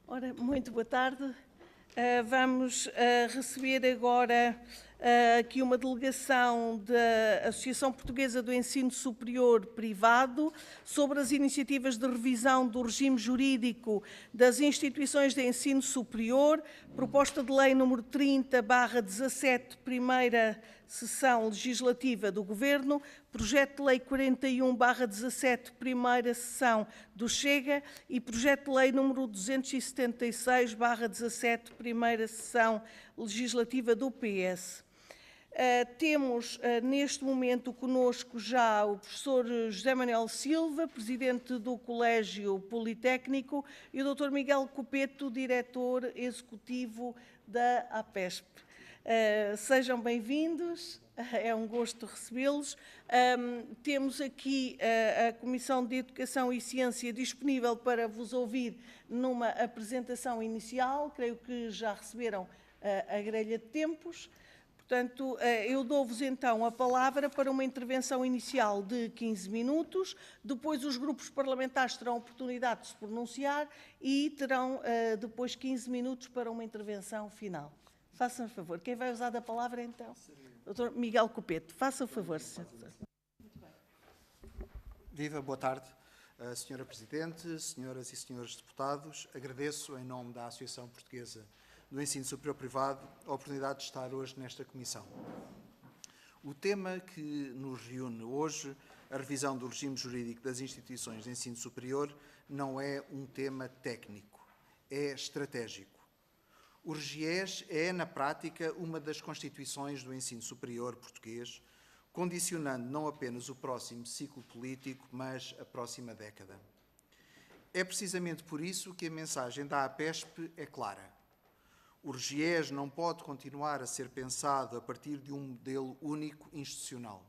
Ora, muito boa tarde. Vamos receber agora aqui uma delegação da Associação Portuguesa do Ensino Superior Privado sobre as iniciativas de revisão do regime jurídico das instituições de ensino superior, proposta de lei número 30/17, primeira sessão legislativa do Governo, projeto de lei 41/17, primeira sessão do Chega e projeto de lei número 276/17, primeira sessão legislativa do PS. Temos neste momento conosco já o professor José Manuel Silva, presidente do Colégio Politécnico, e o Dr. Miguel Copeto, diretor executivo da APESP. Sejam bem-vindos, é um gosto recebê-los. Temos aqui a Comissão de Educação e Ciência disponível para vos ouvir numa apresentação inicial. Creio que já receberam a grelha de tempos. Portanto, eu dou-vos então a palavra para uma intervenção inicial de 15 minutos, depois os grupos parlamentares terão a oportunidade de se pronunciar e terão depois 15 minutos para uma intervenção final. Façam favor. Quem vai usar da palavra então? Dr. Miguel Copeto. Faça o favor, Sr. Doutor. Viva, boa tarde, Sra. Presidente, senhoras e senhores deputados. Agradeço, em nome da Associação Portuguesa do Ensino Superior Privado, a oportunidade de estar hoje nesta comissão. O tema que nos reúne hoje, a revisão do regime jurídico das instituições de ensino superior, não é um tema técnico, é estratégico. O RGES é, na prática, uma das constituições do ensino superior português, condicionando não apenas o próximo ciclo político, mas a próxima década. É precisamente por isso que a mensagem da APESP é clara. O RGES não pode continuar a ser pensado a partir de um modelo único institucional.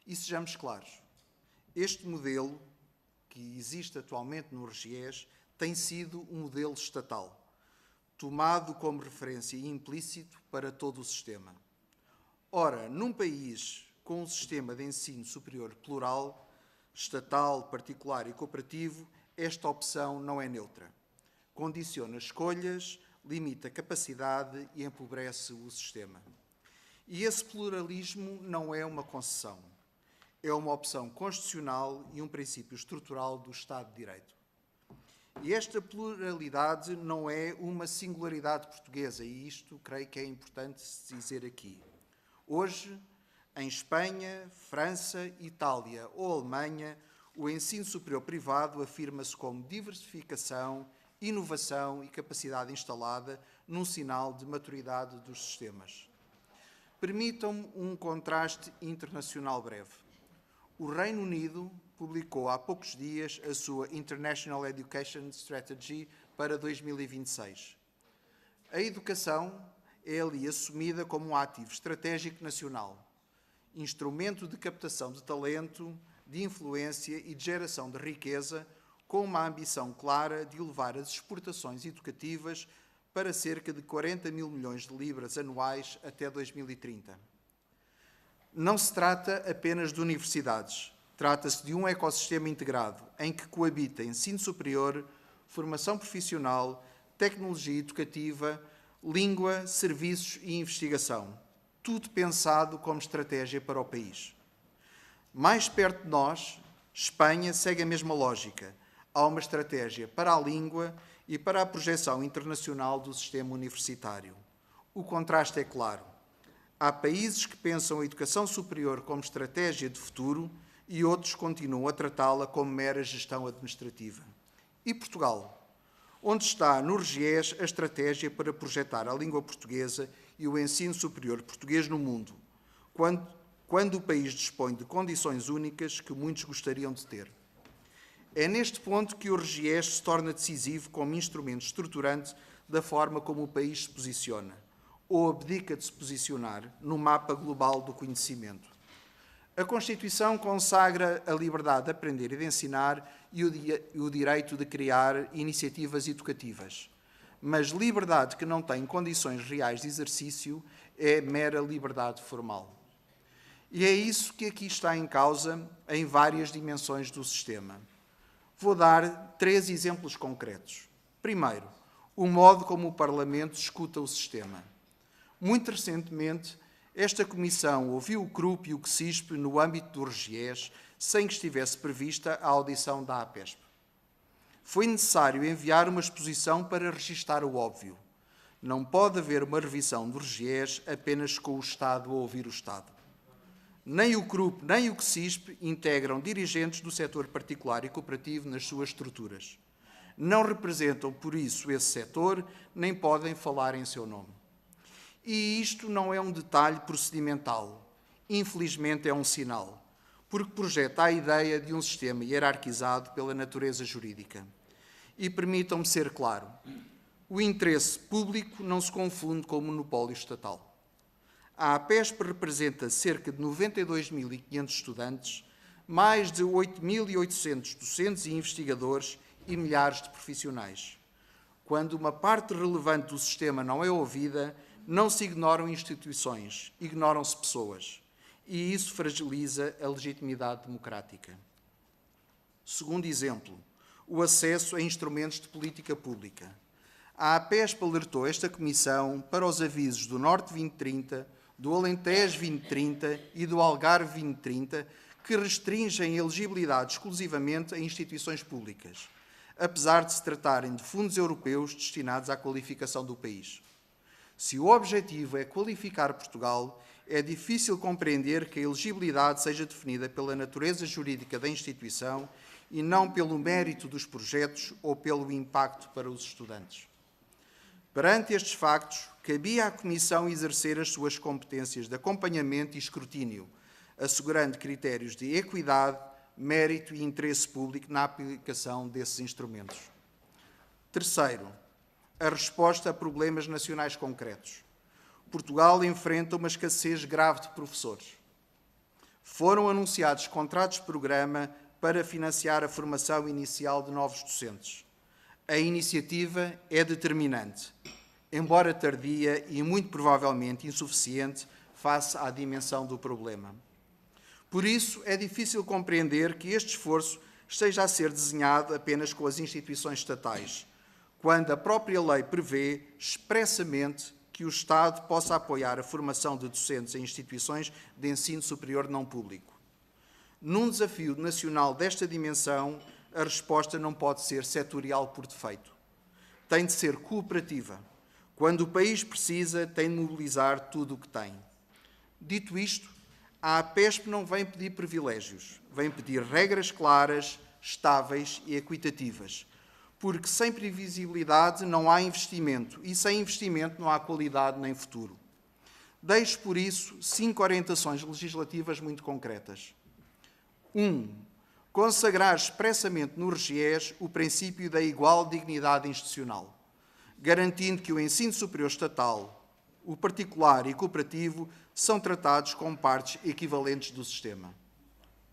E sejamos claros, este modelo que existe atualmente no RGES tem sido um modelo estatal, tomado como referência e implícito para todo o sistema. Ora, num país com um sistema de ensino superior plural, estatal, particular e cooperativo, esta opção não é neutra. Condiciona escolhas, limita a capacidade e empobrece o sistema. E esse pluralismo não é uma concessão. É uma opção constitucional e um princípio estrutural do Estado de Direito. E esta pluralidade não é uma singularidade portuguesa, e isto creio que é importante se dizer aqui. Hoje, em Espanha, França, Itália ou Alemanha, o ensino superior privado afirma-se como diversificação, inovação e capacidade instalada num sinal de maturidade dos sistemas. Permitam-me um contraste internacional breve. O Reino Unido publicou há poucos dias a sua International Education Strategy para 2026. A educação é ali assumida como um ativo estratégico nacional, instrumento de captação de talento, de influência e de geração de riqueza, com uma ambição clara de elevar as exportações educativas para cerca de 40 mil milhões de libras anuais até 2030. Não se trata apenas de universidades. Trata-se de um ecossistema integrado, em que coabita ensino superior, formação profissional, tecnologia educativa, língua, serviços e investigação. Tudo pensado como estratégia para o país. Mais perto de nós, Espanha segue a mesma lógica. Há uma estratégia para a língua e para a projeção internacional do sistema universitário. O contraste é claro. Há países que pensam a educação superior como estratégia de futuro e outros continuam a tratá-la como mera gestão administrativa. E Portugal? Onde está no RGES a estratégia para projetar a língua portuguesa e o ensino superior português no mundo, quando o país dispõe de condições únicas que muitos gostariam de ter? É neste ponto que o RGES se torna decisivo como instrumento estruturante da forma como o país se posiciona, ou abdica de se posicionar no mapa global do conhecimento. A Constituição consagra a liberdade de aprender e de ensinar e o direito de criar iniciativas educativas. Mas liberdade que não tem condições reais de exercício é mera liberdade formal. E é isso que aqui está em causa em várias dimensões do sistema. Vou dar 3 exemplos concretos. Primeiro, o modo como o Parlamento escuta o sistema. Muito recentemente, esta Comissão ouviu o CRUP e o CSISP no âmbito do RGES, sem que estivesse prevista a audição da APESP. Foi necessário enviar uma exposição para registar o óbvio. Não pode haver uma revisão do RGES apenas com o Estado a ouvir o Estado. Nem o CRUP nem o CSISP integram dirigentes do setor particular e cooperativo nas suas estruturas. Não representam, por isso, esse setor, nem podem falar em seu nome. E isto não é um detalhe procedimental. Infelizmente é um sinal, porque projeta a ideia de um sistema hierarquizado pela natureza jurídica. E permitam-me ser claro, o interesse público não se confunde com o monopólio estatal. A APESP representa cerca de 92.500 estudantes, mais de 8.800 docentes e investigadores e milhares de profissionais. Quando uma parte relevante do sistema não é ouvida, não se ignoram instituições, ignoram-se pessoas. E isso fragiliza a legitimidade democrática. Segundo exemplo, o acesso a instrumentos de política pública. A APESP alertou esta Comissão para os avisos do Norte 2030, do Alentejo 2030 e do Algarve 2030, que restringem a elegibilidade exclusivamente a instituições públicas, apesar de se tratarem de fundos europeus destinados à qualificação do país. Se o objetivo é qualificar Portugal, é difícil compreender que a elegibilidade seja definida pela natureza jurídica da instituição e não pelo mérito dos projetos ou pelo impacto para os estudantes. Perante estes factos, cabia à Comissão exercer as suas competências de acompanhamento e escrutínio, assegurando critérios de equidade, mérito e interesse público na aplicação desses instrumentos. Terceiro, a resposta a problemas nacionais concretos. Portugal enfrenta uma escassez grave de professores. Foram anunciados contratos de programa para financiar a formação inicial de novos docentes. A iniciativa é determinante, embora tardia e muito provavelmente insuficiente face à dimensão do problema. Por isso, é difícil compreender que este esforço esteja a ser desenhado apenas com as instituições estatais, quando a própria lei prevê expressamente que o Estado possa apoiar a formação de docentes em instituições de ensino superior não público. Num desafio nacional desta dimensão, a resposta não pode ser setorial por defeito. Tem de ser cooperativa. Quando o país precisa, tem de mobilizar tudo o que tem. Dito isto, a APESP não vem pedir privilégios, vem pedir regras claras, estáveis e equitativas, porque sem previsibilidade não há investimento e sem investimento não há qualidade nem futuro. Deixo, por isso, 5 orientações legislativas muito concretas. 1. Consagrar expressamente no RGES o princípio da igual dignidade institucional, garantindo que o ensino superior estatal, o particular e cooperativo são tratados como partes equivalentes do sistema.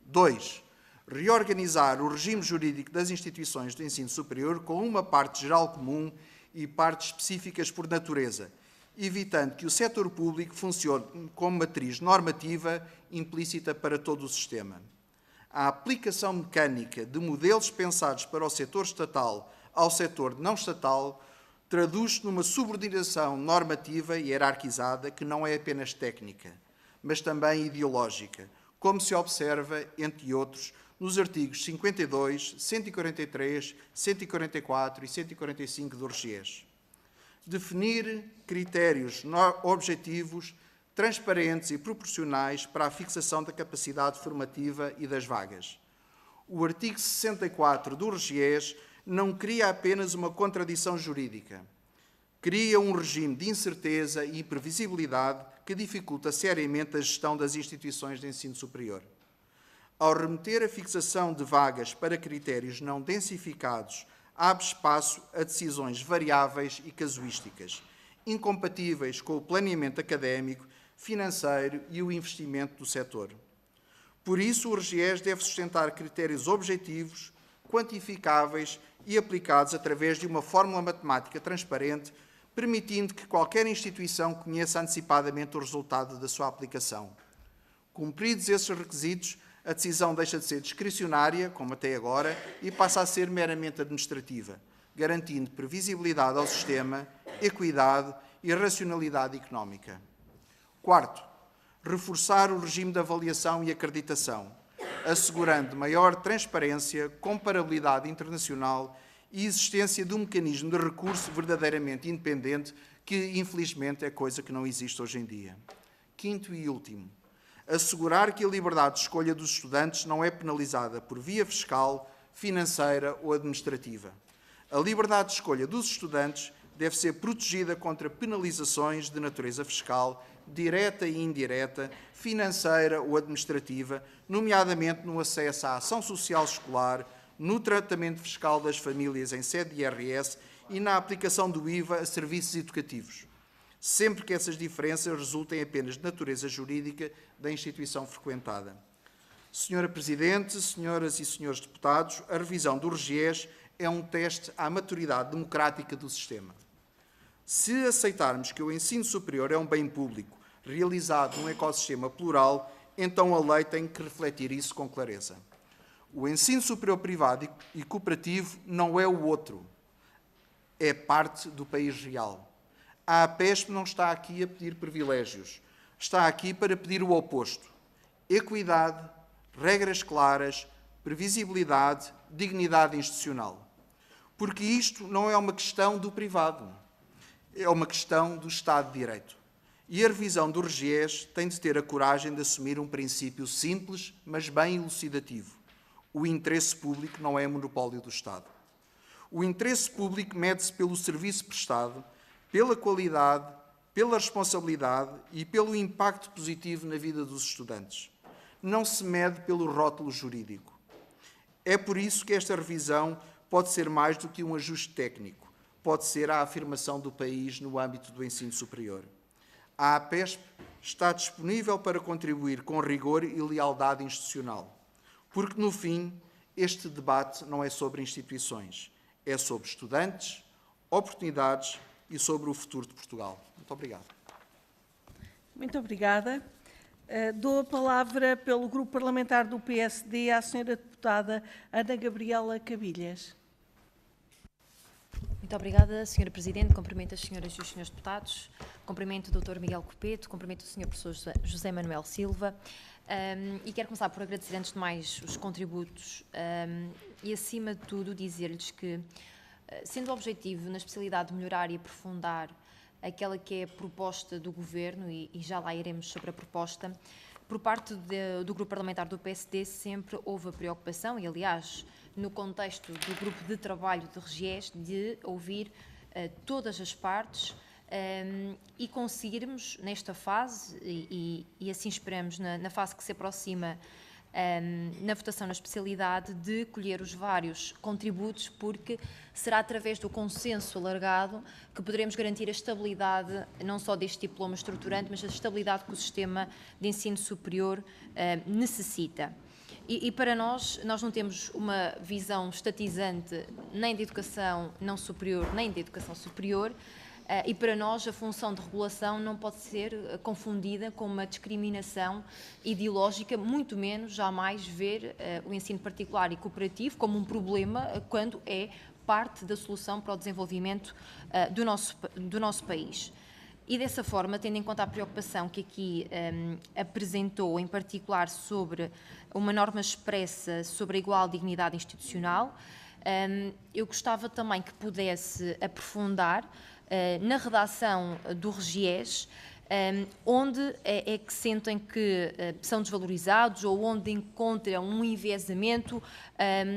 2. Reorganizar o regime jurídico das instituições de ensino superior com uma parte geral comum e partes específicas por natureza, evitando que o setor público funcione como matriz normativa implícita para todo o sistema. A aplicação mecânica de modelos pensados para o setor estatal ao setor não estatal traduz-se numa subordinação normativa e hierarquizada que não é apenas técnica, mas também ideológica, como se observa, entre outros, nos artigos 52, 143, 144 e 145 do RGES. Definir critérios objetivos, transparentes e proporcionais para a fixação da capacidade formativa e das vagas. O artigo 64 do RGES não cria apenas uma contradição jurídica. Cria um regime de incerteza e imprevisibilidade que dificulta seriamente a gestão das instituições de ensino superior. Ao remeter a fixação de vagas para critérios não densificados, abre espaço a decisões variáveis e casuísticas, incompatíveis com o planeamento académico, financeiro e o investimento do setor. Por isso, o RGES deve sustentar critérios objetivos, quantificáveis e aplicados através de uma fórmula matemática transparente, permitindo que qualquer instituição conheça antecipadamente o resultado da sua aplicação. Cumpridos esses requisitos, a decisão deixa de ser discricionária, como até agora, e passa a ser meramente administrativa, garantindo previsibilidade ao sistema, equidade e racionalidade económica. Quarto, reforçar o regime de avaliação e acreditação, assegurando maior transparência, comparabilidade internacional e existência de um mecanismo de recurso verdadeiramente independente, que infelizmente é coisa que não existe hoje em dia. Quinto e último, assegurar que a liberdade de escolha dos estudantes não é penalizada por via fiscal, financeira ou administrativa. A liberdade de escolha dos estudantes deve ser protegida contra penalizações de natureza fiscal, direta e indireta, financeira ou administrativa, nomeadamente no acesso à ação social escolar, no tratamento fiscal das famílias em sede de IRS e na aplicação do IVA a serviços educativos, sempre que essas diferenças resultem apenas de natureza jurídica da instituição frequentada. Senhora Presidente, senhoras e senhores deputados, a revisão do RGES é um teste à maturidade democrática do sistema. Se aceitarmos que o ensino superior é um bem público, realizado num ecossistema plural, então a lei tem que refletir isso com clareza. O ensino superior privado e cooperativo não é o outro, é parte do país real. A APESP não está aqui a pedir privilégios, está aqui para pedir o oposto: equidade, regras claras, previsibilidade, dignidade institucional. Porque isto não é uma questão do privado, é uma questão do Estado de Direito. E a revisão do RGES tem de ter a coragem de assumir um princípio simples, mas bem elucidativo. O interesse público não é monopólio do Estado. O interesse público mede-se pelo serviço prestado, pela qualidade, pela responsabilidade e pelo impacto positivo na vida dos estudantes. Não se mede pelo rótulo jurídico. É por isso que esta revisão pode ser mais do que um ajuste técnico. Pode ser a afirmação do país no âmbito do ensino superior. A APESP está disponível para contribuir com rigor e lealdade institucional, porque, no fim, este debate não é sobre instituições, é sobre estudantes, oportunidades e sobre o futuro de Portugal. Muito obrigado. Muito obrigada. Dou a palavra pelo Grupo Parlamentar do PSD à senhora deputada Ana Gabriela Cabilhas. Muito obrigada, Sra. Presidente. Cumprimento as senhoras e os senhores deputados. Cumprimento o Dr. Miguel Copeto. Cumprimento o Sr. Professor José Manuel Silva. E quero começar por agradecer, antes de mais, os contributos e, acima de tudo, dizer-lhes que, sendo o objetivo, na especialidade de melhorar e aprofundar aquela que é a proposta do Governo, e já lá iremos sobre a proposta, por parte do Grupo Parlamentar do PSD sempre houve a preocupação, e aliás, no contexto do Grupo de Trabalho de RGES, de ouvir todas as partes e conseguirmos, nesta fase, e assim esperamos, na fase que se aproxima na votação na especialidade, de colher os vários contributos, porque será através do consenso alargado que poderemos garantir a estabilidade, não só deste diploma estruturante, mas a estabilidade que o sistema de ensino superior necessita. E para nós não temos uma visão estatizante nem de educação não superior, nem de educação superior, e para nós a função de regulação não pode ser confundida com uma discriminação ideológica, muito menos jamais ver o ensino particular e cooperativo como um problema quando é parte da solução para o desenvolvimento do nosso país. E dessa forma, tendo em conta a preocupação que aqui apresentou, em particular sobre uma norma expressa sobre a igual dignidade institucional, eu gostava também que pudesse aprofundar na redação do RGES, onde é que sentem que são desvalorizados ou onde encontram um enviesamento,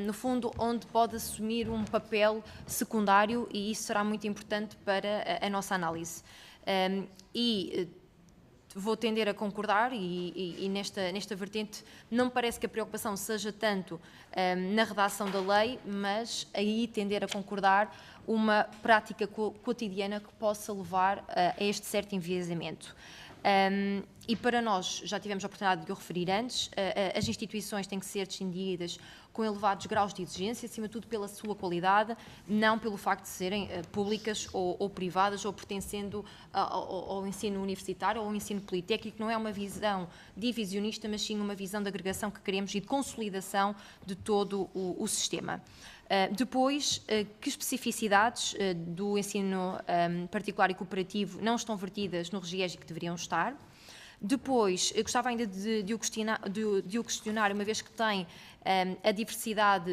no fundo, onde pode assumir um papel secundário, e isso será muito importante para a nossa análise. E vou tender a concordar e nesta vertente não me parece que a preocupação seja tanto na redação da lei, mas aí tender a concordar uma prática cotidiana que possa levar a este certo enviesamento. E para nós, já tivemos a oportunidade de o referir antes, as instituições têm que ser distinguidas com elevados graus de exigência, acima de tudo pela sua qualidade, não pelo facto de serem públicas ou privadas ou pertencendo ao ensino universitário ou ao ensino politécnico. Não é uma visão divisionista, mas sim uma visão de agregação que queremos e de consolidação de todo o sistema. Depois, que especificidades do ensino particular e cooperativo não estão vertidas no RGES e que deveriam estar? Depois, eu gostava ainda de o questionar, uma vez que tem a diversidade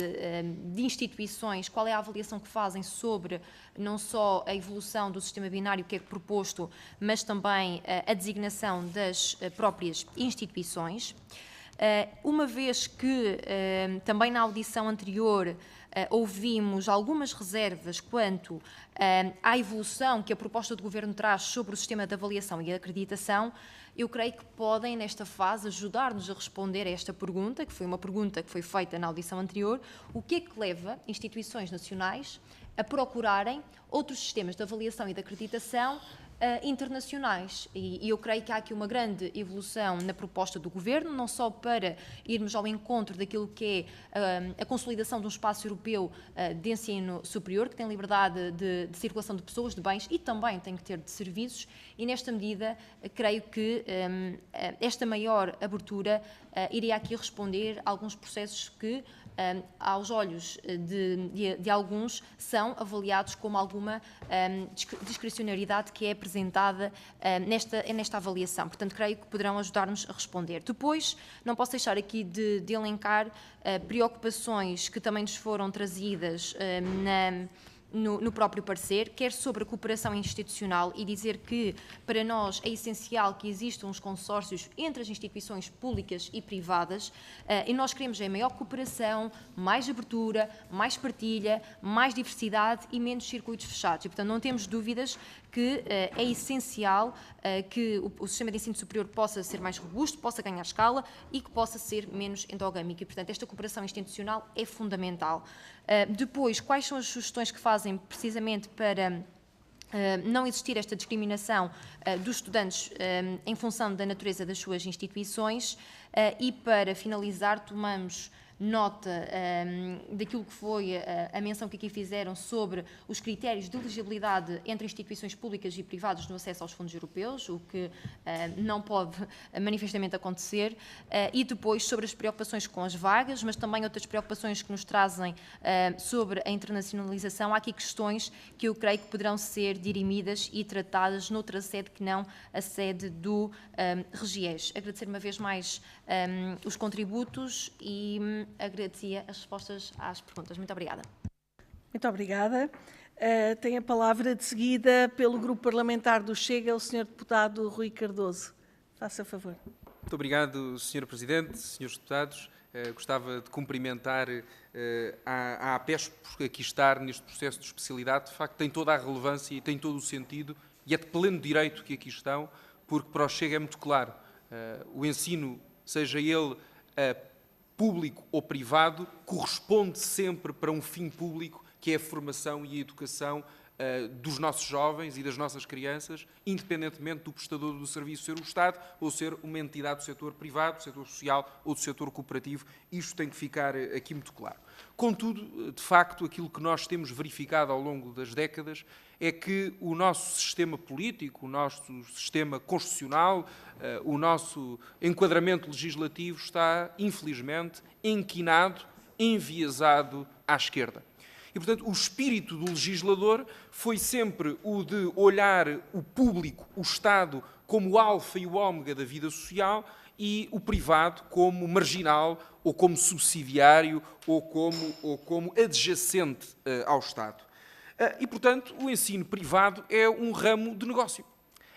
de instituições, qual é a avaliação que fazem sobre não só a evolução do sistema binário que é proposto, mas também a designação das próprias instituições. Uma vez que também na audição anterior ouvimos algumas reservas quanto à evolução que a proposta do Governo traz sobre o sistema de avaliação e acreditação, eu creio que podem, nesta fase, ajudar-nos a responder a esta pergunta, que foi uma pergunta que foi feita na audição anterior: o que é que leva instituições nacionais a procurarem outros sistemas de avaliação e de acreditação internacionais. E eu creio que há aqui uma grande evolução na proposta do Governo, não só para irmos ao encontro daquilo que é a consolidação de um espaço europeu de ensino superior, que tem liberdade de circulação de pessoas, de bens e também tem que ter de serviços, e nesta medida creio que esta maior abertura iria aqui responder a alguns processos que aos olhos de alguns, são avaliados como alguma discricionariedade que é apresentada nesta avaliação. Portanto, creio que poderão ajudar-nos a responder. Depois, não posso deixar aqui de elencar preocupações que também nos foram trazidas no próprio parecer, quer sobre a cooperação institucional, e dizer que para nós é essencial que existam uns consórcios entre as instituições públicas e privadas, e nós queremos a maior cooperação, mais abertura, mais partilha, mais diversidade e menos circuitos fechados. E, portanto, não temos dúvidas que é essencial que o sistema de ensino superior possa ser mais robusto, possa ganhar escala e que possa ser menos endogâmico. E, portanto, esta cooperação institucional é fundamental. Depois, quais são as sugestões que fazem precisamente para não existir esta discriminação dos estudantes em função da natureza das suas instituições? E, para finalizar, tomamos nota daquilo que foi a menção que aqui fizeram sobre os critérios de elegibilidade entre instituições públicas e privadas no acesso aos fundos europeus, o que não pode manifestamente acontecer, e depois sobre as preocupações com as vagas, mas também outras preocupações que nos trazem sobre a internacionalização. Há aqui questões que eu creio que poderão ser dirimidas e tratadas noutra sede que não a sede do RGES. Agradecer uma vez mais os contributos e agradecia as respostas às perguntas. Muito obrigada. Muito obrigada. Tem a palavra de seguida pelo Grupo Parlamentar do Chega, o Sr. Deputado Rui Cardoso. Faça favor. Muito obrigado, Sr. Presidente, Srs. Deputados. Gostava de cumprimentar a APES por aqui estar neste processo de especialidade. De facto, tem toda a relevância e tem todo o sentido, e é de pleno direito que aqui estão, porque para o Chega é muito claro. O ensino, seja ele público ou privado, corresponde sempre para um fim público, que é a formação e a educação dos nossos jovens e das nossas crianças, independentemente do prestador do serviço ser o Estado ou ser uma entidade do setor privado, do setor social ou do setor cooperativo. Isto tem que ficar aqui muito claro. Contudo, de facto, aquilo que nós temos verificado ao longo das décadas é que o nosso sistema político, o nosso sistema constitucional, o nosso enquadramento legislativo está, infelizmente, enquinado, enviesado à esquerda. E, portanto, o espírito do legislador foi sempre o de olhar o público, o Estado, como o alfa e o ômega da vida social e o privado como marginal ou como subsidiário ou como adjacente ao Estado. E, portanto, o ensino privado é um ramo de negócio.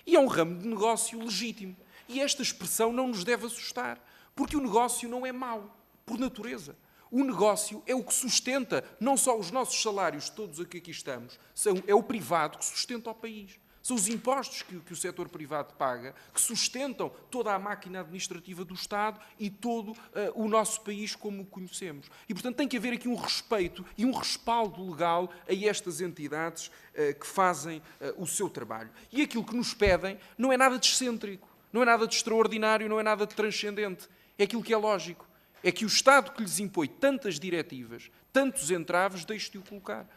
E é um ramo de negócio legítimo. E esta expressão não nos deve assustar, porque o negócio não é mau, por natureza. O negócio é o que sustenta não só os nossos salários, todos aqui estamos, é o privado que sustenta o país. São os impostos que o setor privado paga que sustentam toda a máquina administrativa do Estado e todo o nosso país como o conhecemos. E, portanto, tem que haver aqui um respeito e um respaldo legal a estas entidades que fazem o seu trabalho. E aquilo que nos pedem não é nada de excêntrico. não é nada de extraordinário, não é nada de transcendente. É aquilo que é lógico. É que o Estado que lhes impõe tantas diretivas, tantos entraves, deixe de o colocar.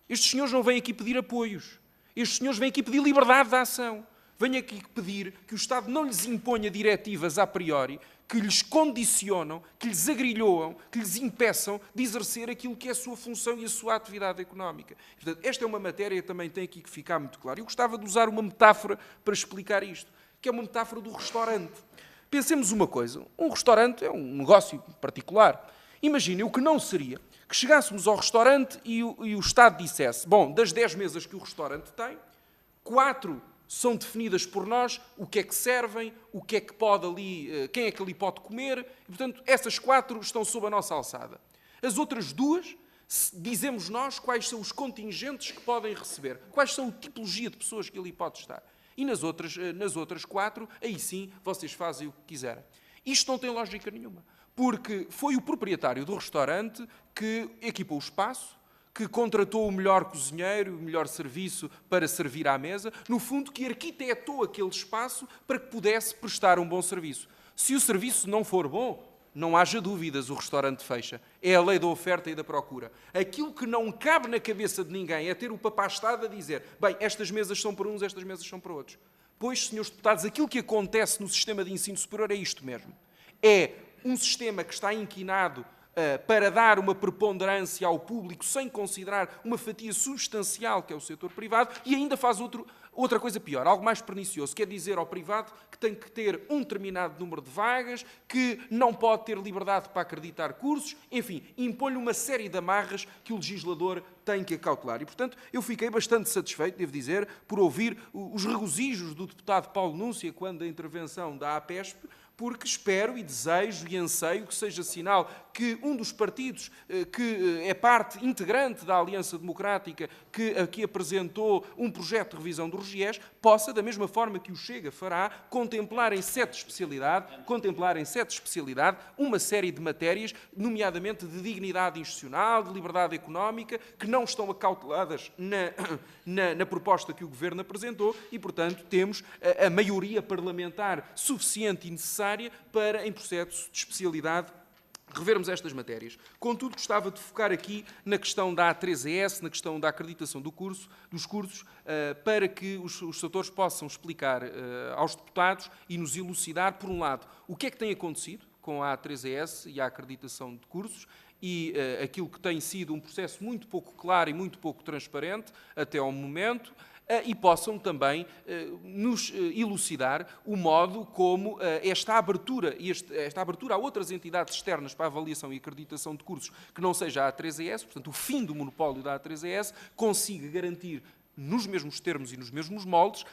Estes senhores não vêm aqui pedir apoios. Estes senhores vêm aqui pedir liberdade de ação. Vêm aqui pedir que o Estado não lhes imponha diretivas a priori, que lhes condicionam, que lhes agrilhoam, que lhes impeçam de exercer aquilo que é a sua função e a sua atividade económica. Portanto, esta é uma matéria que também tem aqui que ficar muito clara. Eu gostava de usar uma metáfora para explicar isto, que é uma metáfora do restaurante. Pensemos uma coisa, um restaurante é um negócio particular. Imaginem o que não seria que chegássemos ao restaurante e o Estado dissesse, bom, das 10 mesas que o restaurante tem, 4 são definidas por nós, o que é que servem, o que é que pode ali, quem é que ali pode comer, e, portanto, essas 4 estão sob a nossa alçada. As outras 2, dizemos nós quais são os contingentes que podem receber, quais são a tipologia de pessoas que ali pode estar. E nas outras 4, aí sim, vocês fazem o que quiserem. Isto não tem lógica nenhuma, porque foi o proprietário do restaurante que equipou o espaço, que contratou o melhor cozinheiro, o melhor serviço para servir à mesa, no fundo que arquitetou aquele espaço para que pudesse prestar um bom serviço. Se o serviço não for bom, não haja dúvidas, o restaurante fecha. É a lei da oferta e da procura. Aquilo que não cabe na cabeça de ninguém é ter o papá-estado a dizer, bem, estas mesas são para uns, estas mesas são para outros. Pois, senhores deputados, aquilo que acontece no sistema de ensino superior é isto mesmo. É um sistema que está inquinado para dar uma preponderância ao público sem considerar uma fatia substancial que é o setor privado e ainda faz outra coisa pior, algo mais pernicioso, quer dizer ao privado que tem que ter um determinado número de vagas, que não pode ter liberdade para acreditar cursos, enfim, impõe-lhe uma série de amarras que o legislador tem que acautelar. E, portanto, eu fiquei bastante satisfeito, devo dizer, por ouvir os regozijos do deputado Paulo Núncia quando a intervenção da APESP, porque espero e desejo e anseio que seja sinal que um dos partidos que é parte integrante da Aliança Democrática que aqui apresentou um projeto de revisão do RGES possa, da mesma forma que o Chega fará, contemplar em sede de especialidade uma série de matérias, nomeadamente de dignidade institucional, de liberdade económica, que não estão acauteladas na proposta que o Governo apresentou e, portanto, temos a maioria parlamentar suficiente e necessária para, em processo de especialidade, revermos estas matérias. Contudo, gostava de focar aqui na questão da A3ES, na questão da acreditação dos cursos, para que os setores possam explicar aos deputados e nos elucidar, por um lado, o que é que tem acontecido com a A3ES e a acreditação de cursos, e aquilo que tem sido um processo muito pouco claro e muito pouco transparente até ao momento, e possam também nos elucidar o modo como esta abertura a outras entidades externas para a avaliação e acreditação de cursos, que não seja a A3ES, portanto, o fim do monopólio da A3ES, consiga garantir nos mesmos termos e nos mesmos moldes,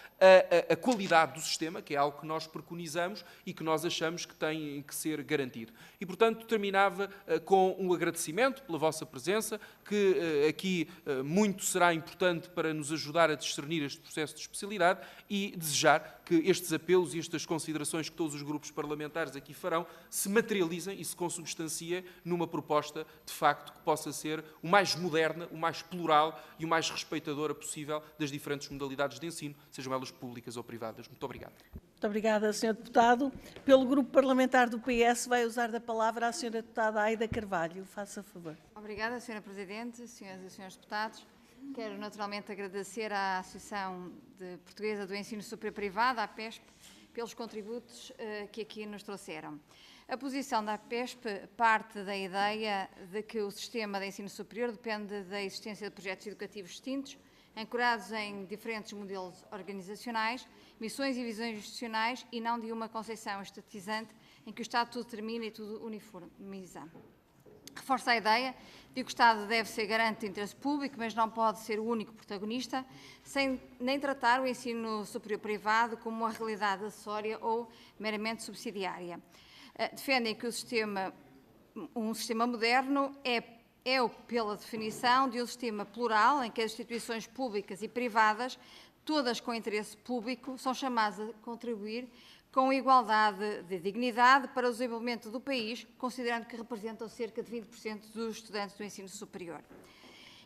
a qualidade do sistema, que é algo que nós preconizamos e que nós achamos que tem que ser garantido. E, portanto, terminava com um agradecimento pela vossa presença, que aqui muito será importante para nos ajudar a discernir este processo de especialidade e desejar que estes apelos e estas considerações que todos os grupos parlamentares aqui farão se materializem e se consubstanciem numa proposta, de facto, que possa ser o mais moderna, o mais plural e o mais respeitadora possível das diferentes modalidades de ensino, sejam elas públicas ou privadas. Muito obrigado. Muito obrigada, Sr. Deputado. Pelo Grupo Parlamentar do PS, vai usar da palavra a Sra. Deputada Aida Carvalho. Faça favor. Obrigada, Sra. Presidente, Sras. e Srs. Deputados. Quero naturalmente agradecer à Associação Portuguesa do Ensino Superior Privado, à APESP, pelos contributos que aqui nos trouxeram. A posição da APESP parte da ideia de que o sistema de ensino superior depende da existência de projetos educativos distintos, ancorados em diferentes modelos organizacionais, missões e visões institucionais e não de uma concepção estatizante em que o Estado tudo determina e tudo uniformiza. Reforça a ideia de que o Estado deve ser garante de interesse público, mas não pode ser o único protagonista, sem nem tratar o ensino superior privado como uma realidade acessória ou meramente subsidiária. Defendem que um sistema moderno é pela definição de um sistema plural em que as instituições públicas e privadas, todas com interesse público, são chamadas a contribuir com igualdade de dignidade para o desenvolvimento do país, considerando que representam cerca de 20% dos estudantes do ensino superior.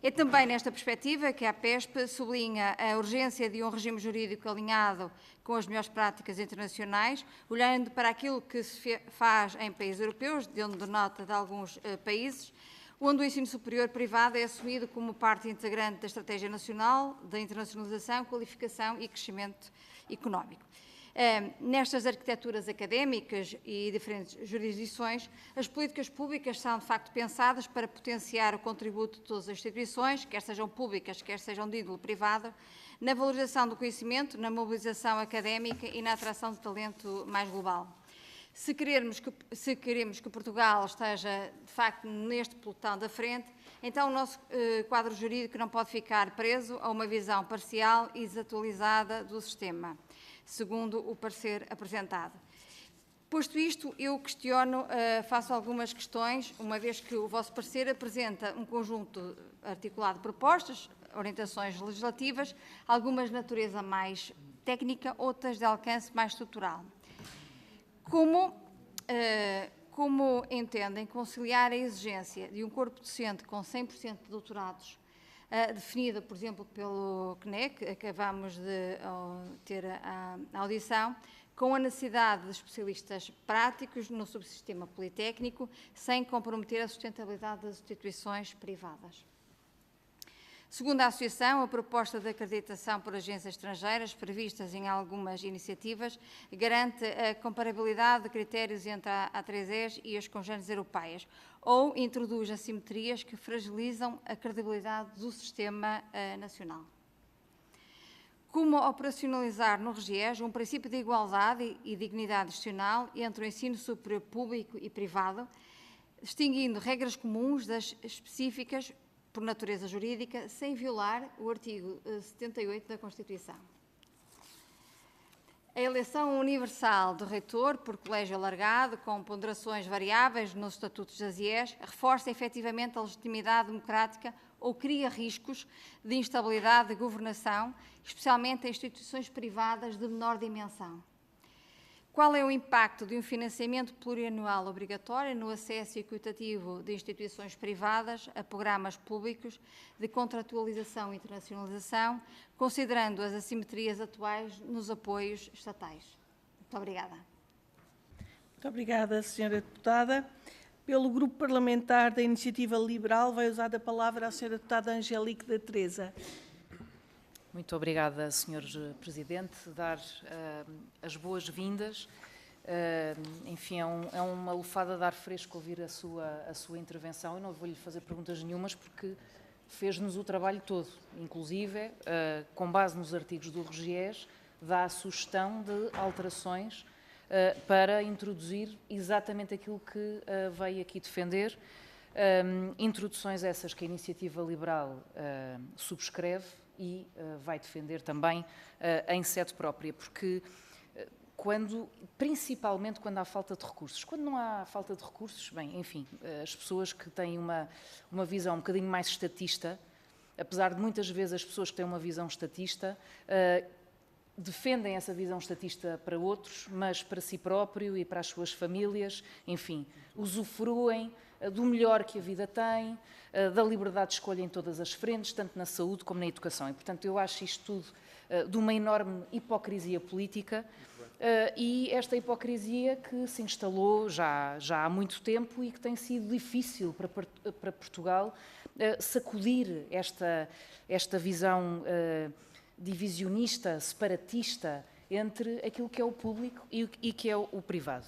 É também nesta perspectiva que a APESP sublinha a urgência de um regime jurídico alinhado com as melhores práticas internacionais, olhando para aquilo que se faz em países europeus, dando nota de alguns países, onde o ensino superior privado é assumido como parte integrante da Estratégia Nacional da Internacionalização, Qualificação e Crescimento Económico. Nestas arquiteturas académicas e diferentes jurisdições, as políticas públicas são, de facto, pensadas para potenciar o contributo de todas as instituições, quer sejam públicas, quer sejam de índole privada, na valorização do conhecimento, na mobilização académica e na atração de talento mais global. Se queremos que Portugal esteja, de facto, neste pelotão da frente, então o nosso quadro jurídico não pode ficar preso a uma visão parcial e desatualizada do sistema, segundo o parecer apresentado. Posto isto, eu questiono, faço algumas questões, uma vez que o vosso parecer apresenta um conjunto articulado de propostas, orientações legislativas, algumas de natureza mais técnica, outras de alcance mais estrutural. Como entendem conciliar a exigência de um corpo docente com 100% de doutorados, definida, por exemplo, pelo CNEC, acabamos de ter a audição, com a necessidade de especialistas práticos no subsistema politécnico, sem comprometer a sustentabilidade das instituições privadas? Segundo a Associação, a proposta de acreditação por agências estrangeiras, previstas em algumas iniciativas, garante a comparabilidade de critérios entre a A3ES e as congêneres europeias, ou introduz assimetrias que fragilizam a credibilidade do sistema nacional. Como operacionalizar no RGES um princípio de igualdade e dignidade institucional entre o ensino superior público e privado, distinguindo regras comuns das específicas por natureza jurídica, sem violar o artigo 78 da Constituição. A eleição universal do reitor por colégio alargado, com ponderações variáveis nos estatutos das IES, reforça efetivamente a legitimidade democrática ou cria riscos de instabilidade de governação, especialmente em instituições privadas de menor dimensão. Qual é o impacto de um financiamento plurianual obrigatório no acesso equitativo de instituições privadas a programas públicos de contratualização e internacionalização, considerando as assimetrias atuais nos apoios estatais? Muito obrigada. Muito obrigada, Sra. Deputada. Pelo Grupo Parlamentar da Iniciativa Liberal, vai usar a palavra a Sra. Deputada Angélica da Teresa. Muito obrigada, Sr. Presidente. Dar as boas-vindas. Enfim, é uma lufada de ar fresco ouvir a sua intervenção. Eu não vou-lhe fazer perguntas nenhumas porque fez-nos o trabalho todo. Inclusive, com base nos artigos do RGES, dá a sugestão de alterações para introduzir exatamente aquilo que veio aqui defender. Introduções essas que a Iniciativa Liberal subscreve e vai defender também em sede própria, porque principalmente quando há falta de recursos. Quando não há falta de recursos, bem, enfim, as pessoas que têm uma visão um bocadinho mais estatista, apesar de muitas vezes as pessoas que têm uma visão estatista defendem essa visão estatista para outros, mas para si próprio e para as suas famílias, enfim, usufruem do melhor que a vida tem, da liberdade de escolha em todas as frentes, tanto na saúde como na educação. E, portanto, eu acho isto tudo de uma enorme hipocrisia política e esta hipocrisia que se instalou já há muito tempo e que tem sido difícil para Portugal sacudir esta visão divisionista, separatista entre aquilo que é o público e que é o privado.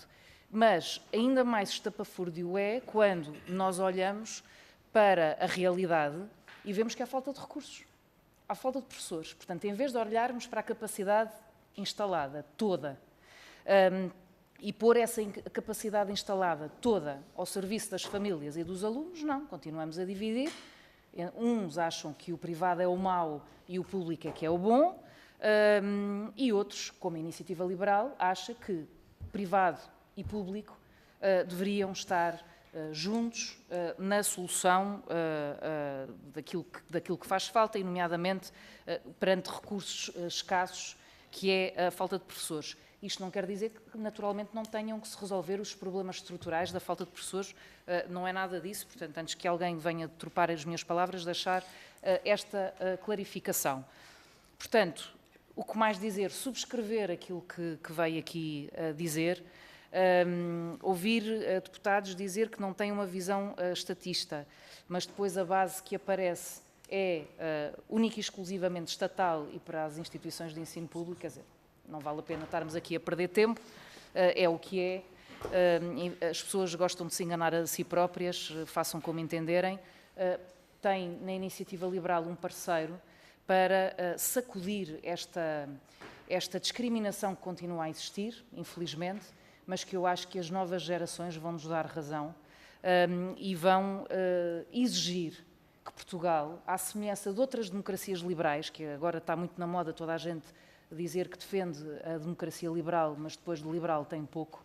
Mas ainda mais estapafúrdio é quando nós olhamos para a realidade e vemos que há falta de recursos, há falta de professores. Portanto, em vez de olharmos para a capacidade instalada toda e pôr essa capacidade instalada toda ao serviço das famílias e dos alunos, não, continuamos a dividir. Uns acham que o privado é o mau e o público é que é o bom, e outros, como a Iniciativa Liberal, acham que privado e público deveriam estar juntos na solução daquilo que faz falta, e nomeadamente perante recursos escassos, que é a falta de professores. Isto não quer dizer que, naturalmente, não tenham que se resolver os problemas estruturais da falta de professores, não é nada disso. Portanto, antes que alguém venha deturpar as minhas palavras, deixar esta clarificação. Portanto, o que mais dizer? Subscrever aquilo que veio aqui dizer, ouvir deputados dizer que não têm uma visão estatista, mas depois a base que aparece é única e exclusivamente estatal e para as instituições de ensino público, quer dizer, não vale a pena estarmos aqui a perder tempo, é o que é, as pessoas gostam de se enganar a si próprias, façam como entenderem. Tem na Iniciativa Liberal um parceiro para sacudir esta discriminação que continua a existir, infelizmente, mas que eu acho que as novas gerações vão nos dar razão e vão exigir que Portugal, à semelhança de outras democracias liberais, que agora está muito na moda toda a gente dizer que defende a democracia liberal, mas depois de liberal tem pouco,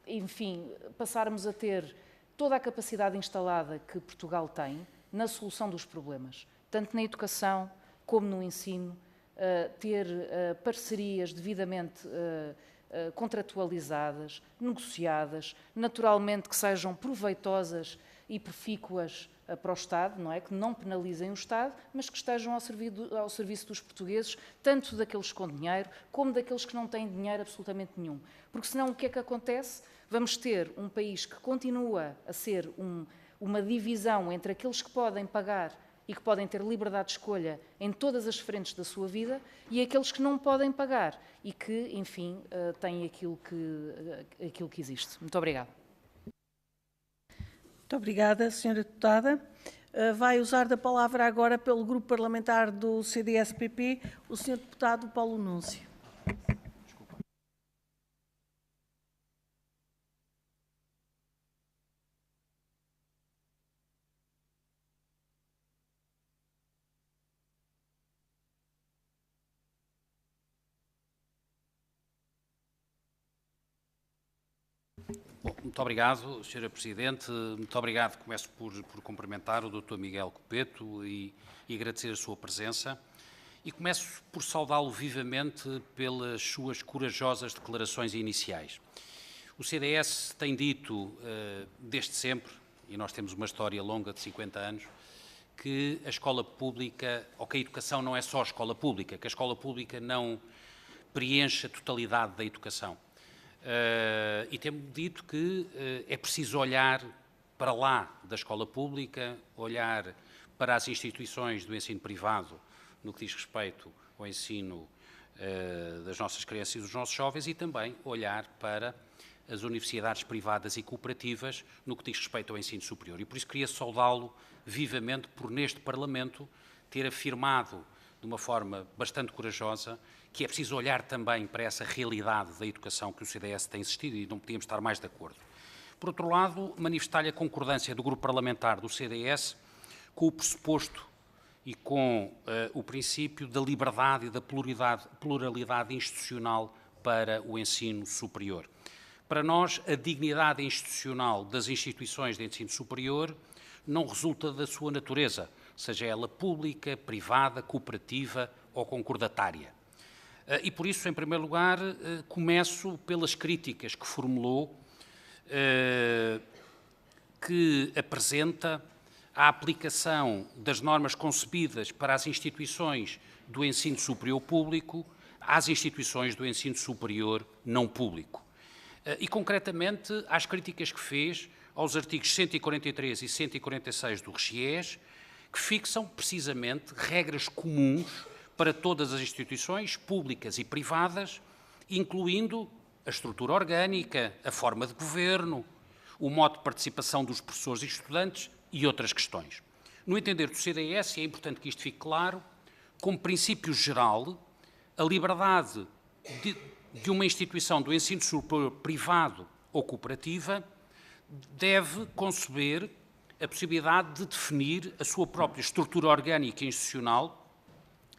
enfim, passarmos a ter toda a capacidade instalada que Portugal tem na solução dos problemas, tanto na educação como no ensino, ter parcerias devidamente contratualizadas, negociadas, naturalmente que sejam proveitosas e profícuas para o Estado, não é? Que não penalizem o Estado, mas que estejam ao serviço dos portugueses, tanto daqueles com dinheiro, como daqueles que não têm dinheiro absolutamente nenhum. Porque senão o que é que acontece? Vamos ter um país que continua a ser uma divisão entre aqueles que podem pagar e que podem ter liberdade de escolha em todas as frentes da sua vida e aqueles que não podem pagar e que, enfim, têm aquilo que existe. Muito obrigada. Muito obrigada, Sra. Deputada. Vai usar da palavra agora pelo Grupo Parlamentar do CDS-PP o Sr. Deputado Paulo Núncio. Bom, muito obrigado, Sra. Presidente. Muito obrigado. Começo por cumprimentar o Dr. Miguel Coppeto e agradecer a sua presença. E começo por saudá-lo vivamente pelas suas corajosas declarações iniciais. O CDS tem dito, desde sempre, e nós temos uma história longa de 50 anos, que a escola pública, ou que a educação não é só a escola pública, que a escola pública não preenche a totalidade da educação. E temos dito que é preciso olhar para lá da escola pública, olhar para as instituições do ensino privado, no que diz respeito ao ensino das nossas crianças e dos nossos jovens, e também olhar para as universidades privadas e cooperativas, no que diz respeito ao ensino superior. E por isso queria saudá-lo vivamente por, neste Parlamento, ter afirmado de uma forma bastante corajosa que é preciso olhar também para essa realidade da educação que o CDS tem existido e não podíamos estar mais de acordo. Por outro lado, manifestar-lhe a concordância do Grupo Parlamentar do CDS com o pressuposto e com o princípio da liberdade e da pluralidade institucional para o ensino superior. Para nós, a dignidade institucional das instituições de ensino superior não resulta da sua natureza, seja ela pública, privada, cooperativa ou concordatária. E por isso, em primeiro lugar, começo pelas críticas que formulou, que apresenta a aplicação das normas concebidas para as instituições do ensino superior público às instituições do ensino superior não público. E, concretamente, às críticas que fez aos artigos 143 e 146 do RGES, que fixam, precisamente, regras comuns para todas as instituições públicas e privadas, incluindo a estrutura orgânica, a forma de governo, o modo de participação dos professores e estudantes e outras questões. No entender do CDS, e é importante que isto fique claro, como princípio geral, a liberdade de uma instituição do ensino superior privado ou cooperativa deve conceber a possibilidade de definir a sua própria estrutura orgânica e institucional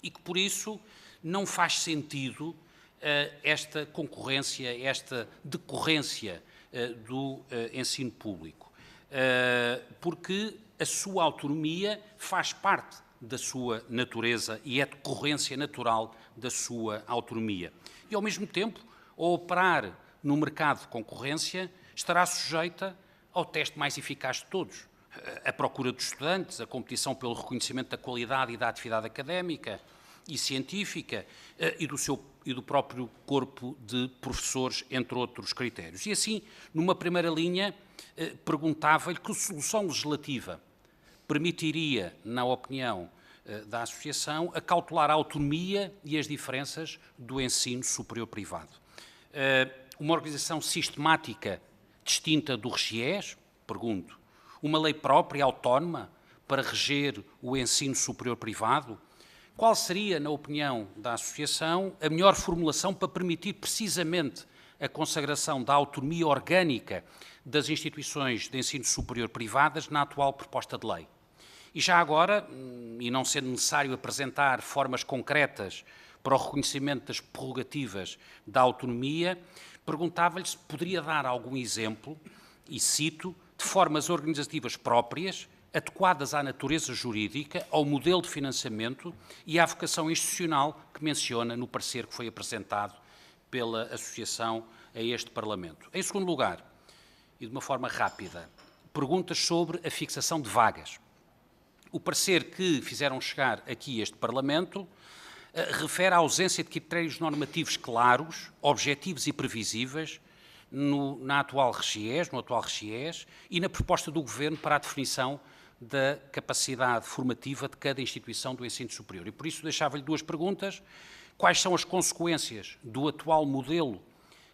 e que, por isso, não faz sentido esta concorrência, esta decorrência do ensino público, porque a sua autonomia faz parte da sua natureza e é decorrência natural da sua autonomia. E, ao mesmo tempo, ao operar no mercado de concorrência, estará sujeita ao teste mais eficaz de todos, a procura dos estudantes, a competição pelo reconhecimento da qualidade e da atividade académica e científica e do próprio corpo de professores, entre outros critérios. E assim, numa primeira linha, perguntava-lhe que solução legislativa permitiria, na opinião da Associação, acautelar a autonomia e as diferenças do ensino superior privado. Uma organização sistemática distinta do RGES? Pergunto. Uma lei própria, autónoma, para reger o ensino superior privado? Qual seria, na opinião da Associação, a melhor formulação para permitir precisamente a consagração da autonomia orgânica das instituições de ensino superior privadas na atual proposta de lei? E já agora, e não sendo necessário apresentar formas concretas para o reconhecimento das prerrogativas da autonomia, perguntava-lhe se poderia dar algum exemplo, e cito, de formas organizativas próprias, adequadas à natureza jurídica, ao modelo de financiamento e à vocação institucional que menciona no parecer que foi apresentado pela Associação a este Parlamento. Em segundo lugar, e de uma forma rápida, perguntas sobre a fixação de vagas. O parecer que fizeram chegar aqui a este Parlamento refere à ausência de critérios normativos claros, objetivos e previsíveis no atual RGES e na proposta do Governo para a definição da capacidade formativa de cada instituição do ensino superior. E por isso deixava-lhe duas perguntas. Quais são as consequências do atual modelo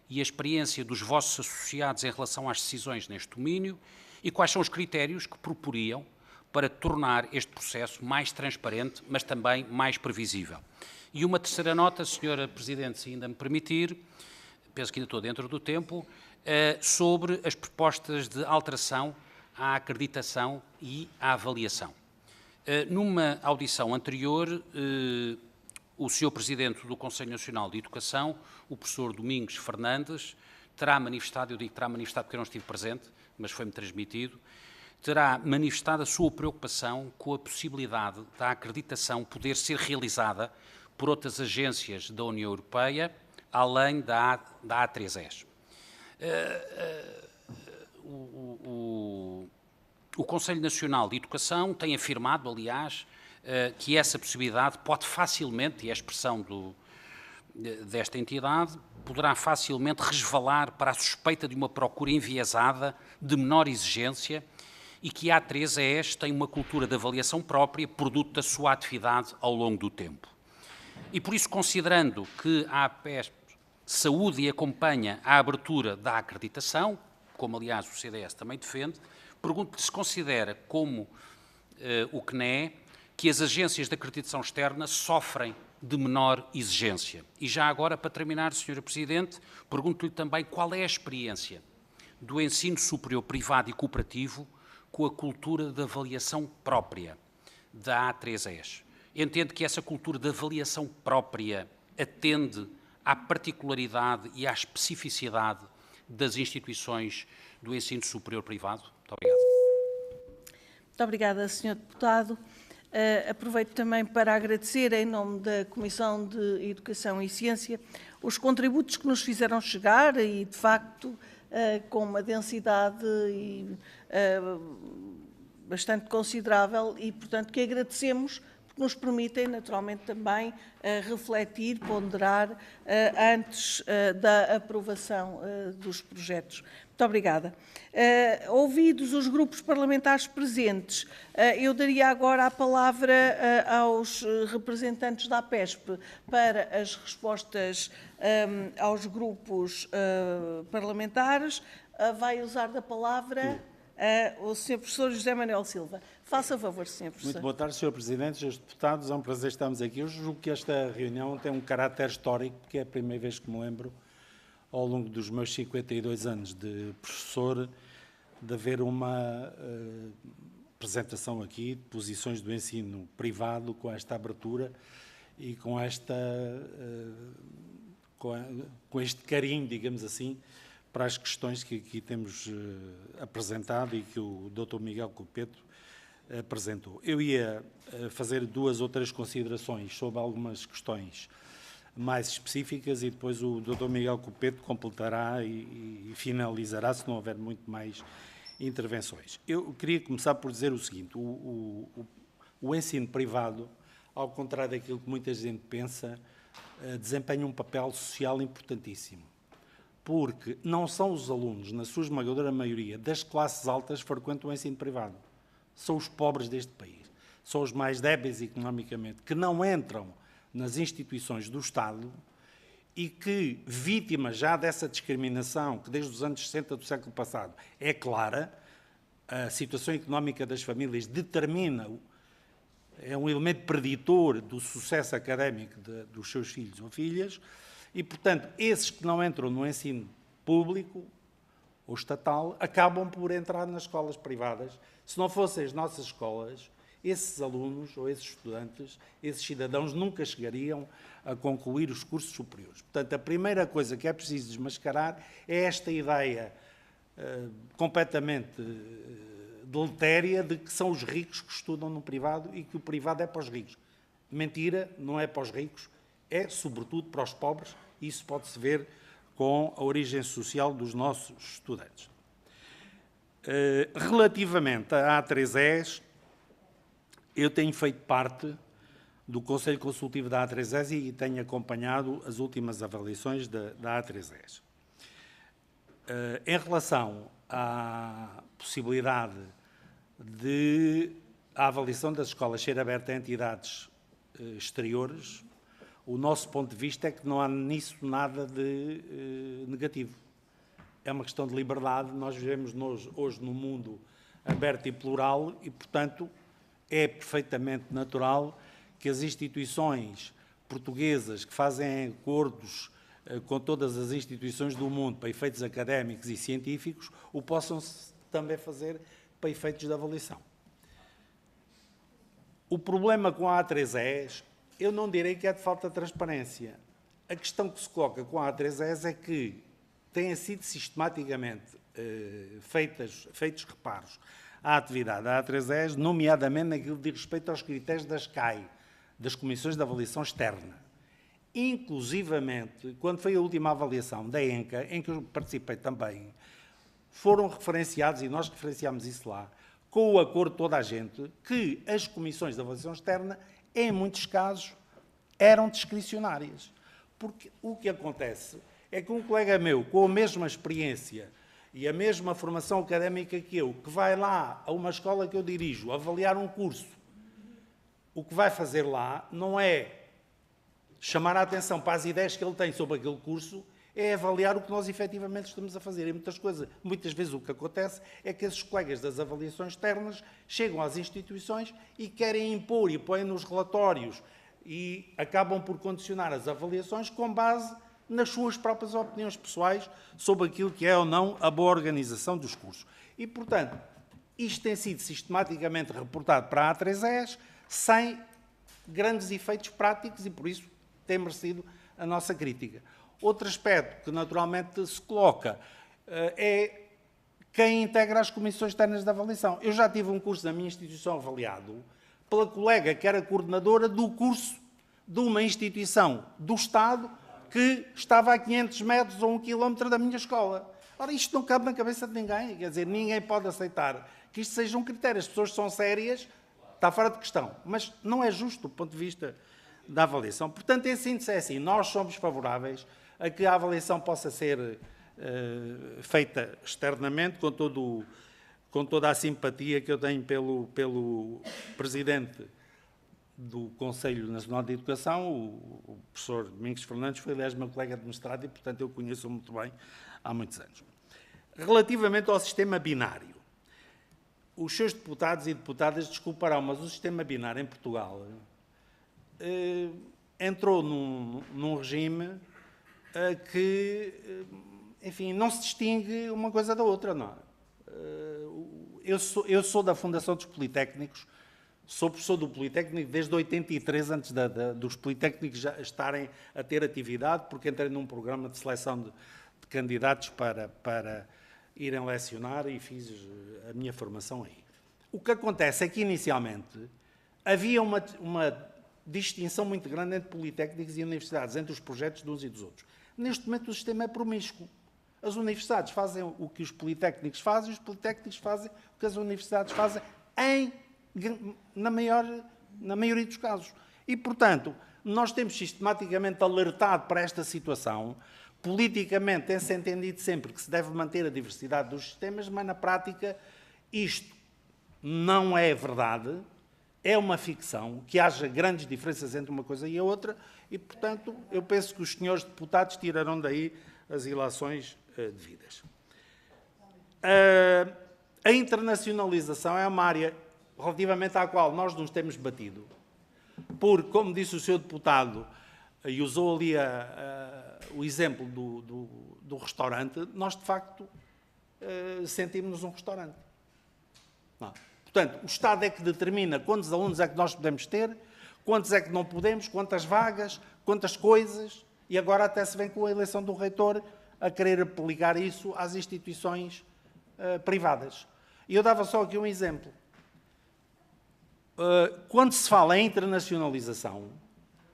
e a experiência dos vossos associados em relação às decisões neste domínio? E quais são os critérios que proporiam para tornar este processo mais transparente, mas também mais previsível? E uma terceira nota, Sra. Presidente, se ainda me permitir, penso que ainda estou dentro do tempo, sobre as propostas de alteração à acreditação e à avaliação. Numa audição anterior, o Sr. Presidente do Conselho Nacional de Educação, o professor Domingos Fernandes, terá manifestado, eu digo terá manifestado porque eu não estive presente, mas foi-me transmitido, terá manifestado a sua preocupação com a possibilidade da acreditação poder ser realizada por outras agências da União Europeia, além da A3ES. O Conselho Nacional de Educação tem afirmado, aliás, que essa possibilidade pode facilmente, e a expressão desta entidade, poderá facilmente resvalar para a suspeita de uma procura enviesada, de menor exigência, e que a A3ES tem uma cultura de avaliação própria, produto da sua atividade ao longo do tempo. E por isso, considerando que a APESP saúde e acompanha a abertura da acreditação, como aliás o CDS também defende, pergunto-lhe se considera, como o CNE, que as agências de acreditação externa sofrem de menor exigência. E já agora, para terminar, Sra. Presidente, pergunto-lhe também qual é a experiência do ensino superior privado e cooperativo com a cultura de avaliação própria da A3ES. Entende que essa cultura de avaliação própria atende à particularidade e à especificidade das instituições do ensino superior privado? Muito obrigado. Muito obrigada, Sr. Deputado. Aproveito também para agradecer, em nome da Comissão de Educação e Ciência, os contributos que nos fizeram chegar e, de facto, com uma densidade bastante considerável e, portanto, que agradecemos, porque nos permitem, naturalmente, também refletir, ponderar antes da aprovação dos projetos. Muito obrigada. Ouvidos os grupos parlamentares presentes, eu daria agora a palavra aos representantes da APESP para as respostas aos grupos parlamentares. Vai usar da palavra o Sr. Professor José Manuel Silva. Faça favor, Sr. Professor. Muito boa tarde, Sr. Presidente, Srs. Deputados. É um prazer estarmos aqui. Eu julgo que esta reunião tem um caráter histórico, porque é a primeira vez que me lembro, ao longo dos meus 52 anos de professor, de haver uma apresentação aqui de posições do ensino privado com esta abertura e com este carinho, digamos assim, para as questões que aqui temos apresentado e que o Dr. Miguel Copeto apresentou. Eu ia fazer 2 ou 3 considerações sobre algumas questões mais específicas e depois o Dr. Miguel Copeto completará e finalizará, se não houver muito mais intervenções. Eu queria começar por dizer o seguinte: o ensino privado, ao contrário daquilo que muita gente pensa, desempenha um papel social importantíssimo, porque não são os alunos, na sua esmagadora maioria, das classes altas que frequentam o ensino privado. São os pobres deste país, são os mais débeis economicamente, que não entram nas instituições do Estado e que, vítimas já dessa discriminação, que desde os anos 60 do século passado é clara, a situação económica das famílias determina, é um elemento preditor do sucesso académico dos seus filhos ou filhas, e, portanto, esses que não entram no ensino público ou estatal acabam por entrar nas escolas privadas. Se não fossem as nossas escolas, esses alunos ou esses estudantes, esses cidadãos nunca chegariam a concluir os cursos superiores. Portanto, a primeira coisa que é preciso desmascarar é esta ideia completamente deletéria de que são os ricos que estudam no privado e que o privado é para os ricos. Mentira, não é para os ricos, é sobretudo para os pobres, e isso pode-se ver com a origem social dos nossos estudantes. Relativamente à A3ES, eu tenho feito parte do Conselho Consultivo da A3ES e tenho acompanhado as últimas avaliações da A3ES. Em relação à possibilidade de a avaliação das escolas ser aberta a entidades exteriores, o nosso ponto de vista é que não há nisso nada de negativo. É uma questão de liberdade. Nós vivemos hoje num mundo aberto e plural e, portanto, é perfeitamente natural que as instituições portuguesas que fazem acordos com todas as instituições do mundo para efeitos académicos e científicos o possam também fazer para efeitos de avaliação. O problema com a A3ES, eu não direi que é de falta de transparência. A questão que se coloca com a A3ES é que têm sido sistematicamente feitos reparos à atividade da A3ES, nomeadamente naquilo que diz respeito aos critérios das CAI, das Comissões de Avaliação Externa. Inclusivamente, quando foi a última avaliação da ENCA, em que eu participei também, foram referenciados, e nós referenciámos isso lá, com o acordo de toda a gente, que as Comissões de Avaliação Externa, em muitos casos, eram discricionárias. Porque o que acontece é que um colega meu, com a mesma experiência e a mesma formação académica que eu, que vai lá a uma escola que eu dirijo, avaliar um curso, o que vai fazer lá não é chamar a atenção para as ideias que ele tem sobre aquele curso, é avaliar o que nós efetivamente estamos a fazer. E muitas vezes o que acontece é que esses colegas das avaliações externas chegam às instituições e querem impor e põem nos relatórios e acabam por condicionar as avaliações com base nas suas próprias opiniões pessoais sobre aquilo que é ou não a boa organização dos cursos. E, portanto, isto tem sido sistematicamente reportado para a A3ES sem grandes efeitos práticos e, por isso, tem merecido a nossa crítica. Outro aspecto que, naturalmente, se coloca é quem integra as comissões externas de avaliação. Eu já tive um curso na minha instituição avaliado pela colega que era coordenadora do curso de uma instituição do Estado que estava a 500 metros ou 1 quilómetro da minha escola. Ora, isto não cabe na cabeça de ninguém. Quer dizer, ninguém pode aceitar que isto seja um critério. As pessoas são sérias, está fora de questão. Mas não é justo do ponto de vista da avaliação. Portanto, em síntese é assim, nós somos favoráveis a que a avaliação possa ser feita externamente, com toda a simpatia que eu tenho pelo Presidente do Conselho Nacional de Educação, o professor Domingos Fernandes, foi, aliás, meu colega de mestrado e, portanto, eu conheço muito bem há muitos anos. Relativamente ao sistema binário, os seus deputados e deputadas desculparão, mas o sistema binário em Portugal entrou num regime que, enfim, não se distingue uma coisa da outra, não é? Eu sou da Fundação dos Politécnicos, sou professor do Politécnico desde 83, antes dos Politécnicos já estarem a ter atividade, porque entrei num programa de seleção de candidatos para irem lecionar e fiz a minha formação aí. O que acontece é que, inicialmente, havia uma distinção muito grande entre politécnicos e universidades, entre os projetos de uns e dos outros. Neste momento, o sistema é promíscuo. As universidades fazem o que os politécnicos fazem, os politécnicos fazem o que as universidades fazem, na maioria dos casos. E, portanto, nós temos sistematicamente alertado para esta situação. Politicamente tem-se entendido sempre que se deve manter a diversidade dos sistemas, mas na prática isto não é verdade, é uma ficção, que haja grandes diferenças entre uma coisa e a outra, e, portanto, eu penso que os senhores deputados tirarão daí as ilações devidas. A internacionalização é uma área relativamente à qual nós nos temos batido, porque, como disse o senhor deputado, e usou ali o exemplo do restaurante, nós, de facto, sentimos-nos um restaurante. Não. Portanto, o Estado é que determina quantos alunos é que nós podemos ter, quantos é que não podemos, quantas vagas, quantas coisas, e agora até se vem com a eleição do reitor a querer aplicar isso às instituições privadas. E eu dava só aqui um exemplo. Quando se fala em internacionalização,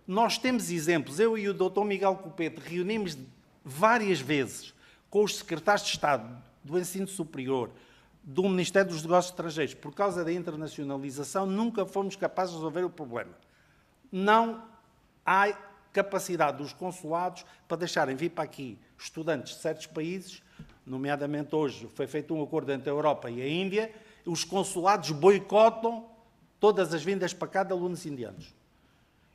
nós temos exemplos. Eu e o Dr. Miguel Copete reunimos várias vezes com os secretários de Estado do Ensino Superior, do Ministério dos Negócios Estrangeiros. Por causa da internacionalização, nunca fomos capazes de resolver o problema. Não há capacidade dos consulados para deixarem vir para aqui estudantes de certos países, nomeadamente hoje foi feito um acordo entre a Europa e a Índia, os consulados boicotam todas as vindas para cá de alunos indianos.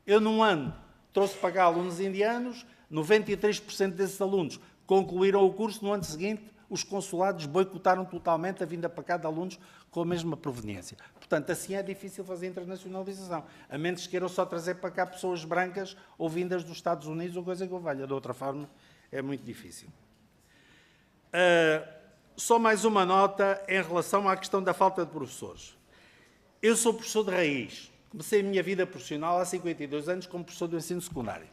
Eu, num ano, trouxe para cá alunos indianos, 93% desses alunos concluíram o curso, no ano seguinte os consulados boicotaram totalmente a vinda para cá de alunos com a mesma proveniência. Portanto, assim é difícil fazer internacionalização, a menos que queiram só trazer para cá pessoas brancas ou vindas dos Estados Unidos ou coisa que o valha. De outra forma, é muito difícil. Só mais uma nota em relação à questão da falta de professores. Eu sou professor de raiz. Comecei a minha vida profissional há 52 anos como professor do ensino secundário.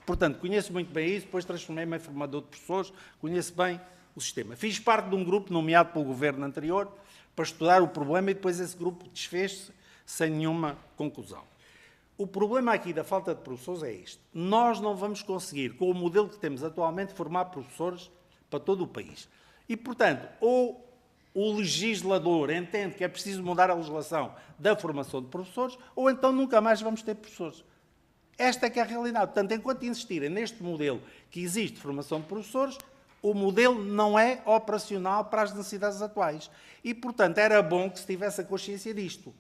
Portanto, conheço muito bem isso, depois transformei-me em formador de professores, conheço bem o sistema. Fiz parte de um grupo nomeado pelo governo anterior para estudar o problema e depois esse grupo desfez-se sem nenhuma conclusão. O problema aqui da falta de professores é este. Nós não vamos conseguir, com o modelo que temos atualmente, formar professores para todo o país. E, portanto, ou o legislador entende que é preciso mudar a legislação da formação de professores, ou então nunca mais vamos ter professores. Esta é que é a realidade. Portanto, enquanto insistirem neste modelo que existe de formação de professores, o modelo não é operacional para as necessidades atuais. E, portanto, era bom que se tivesse a consciência disto.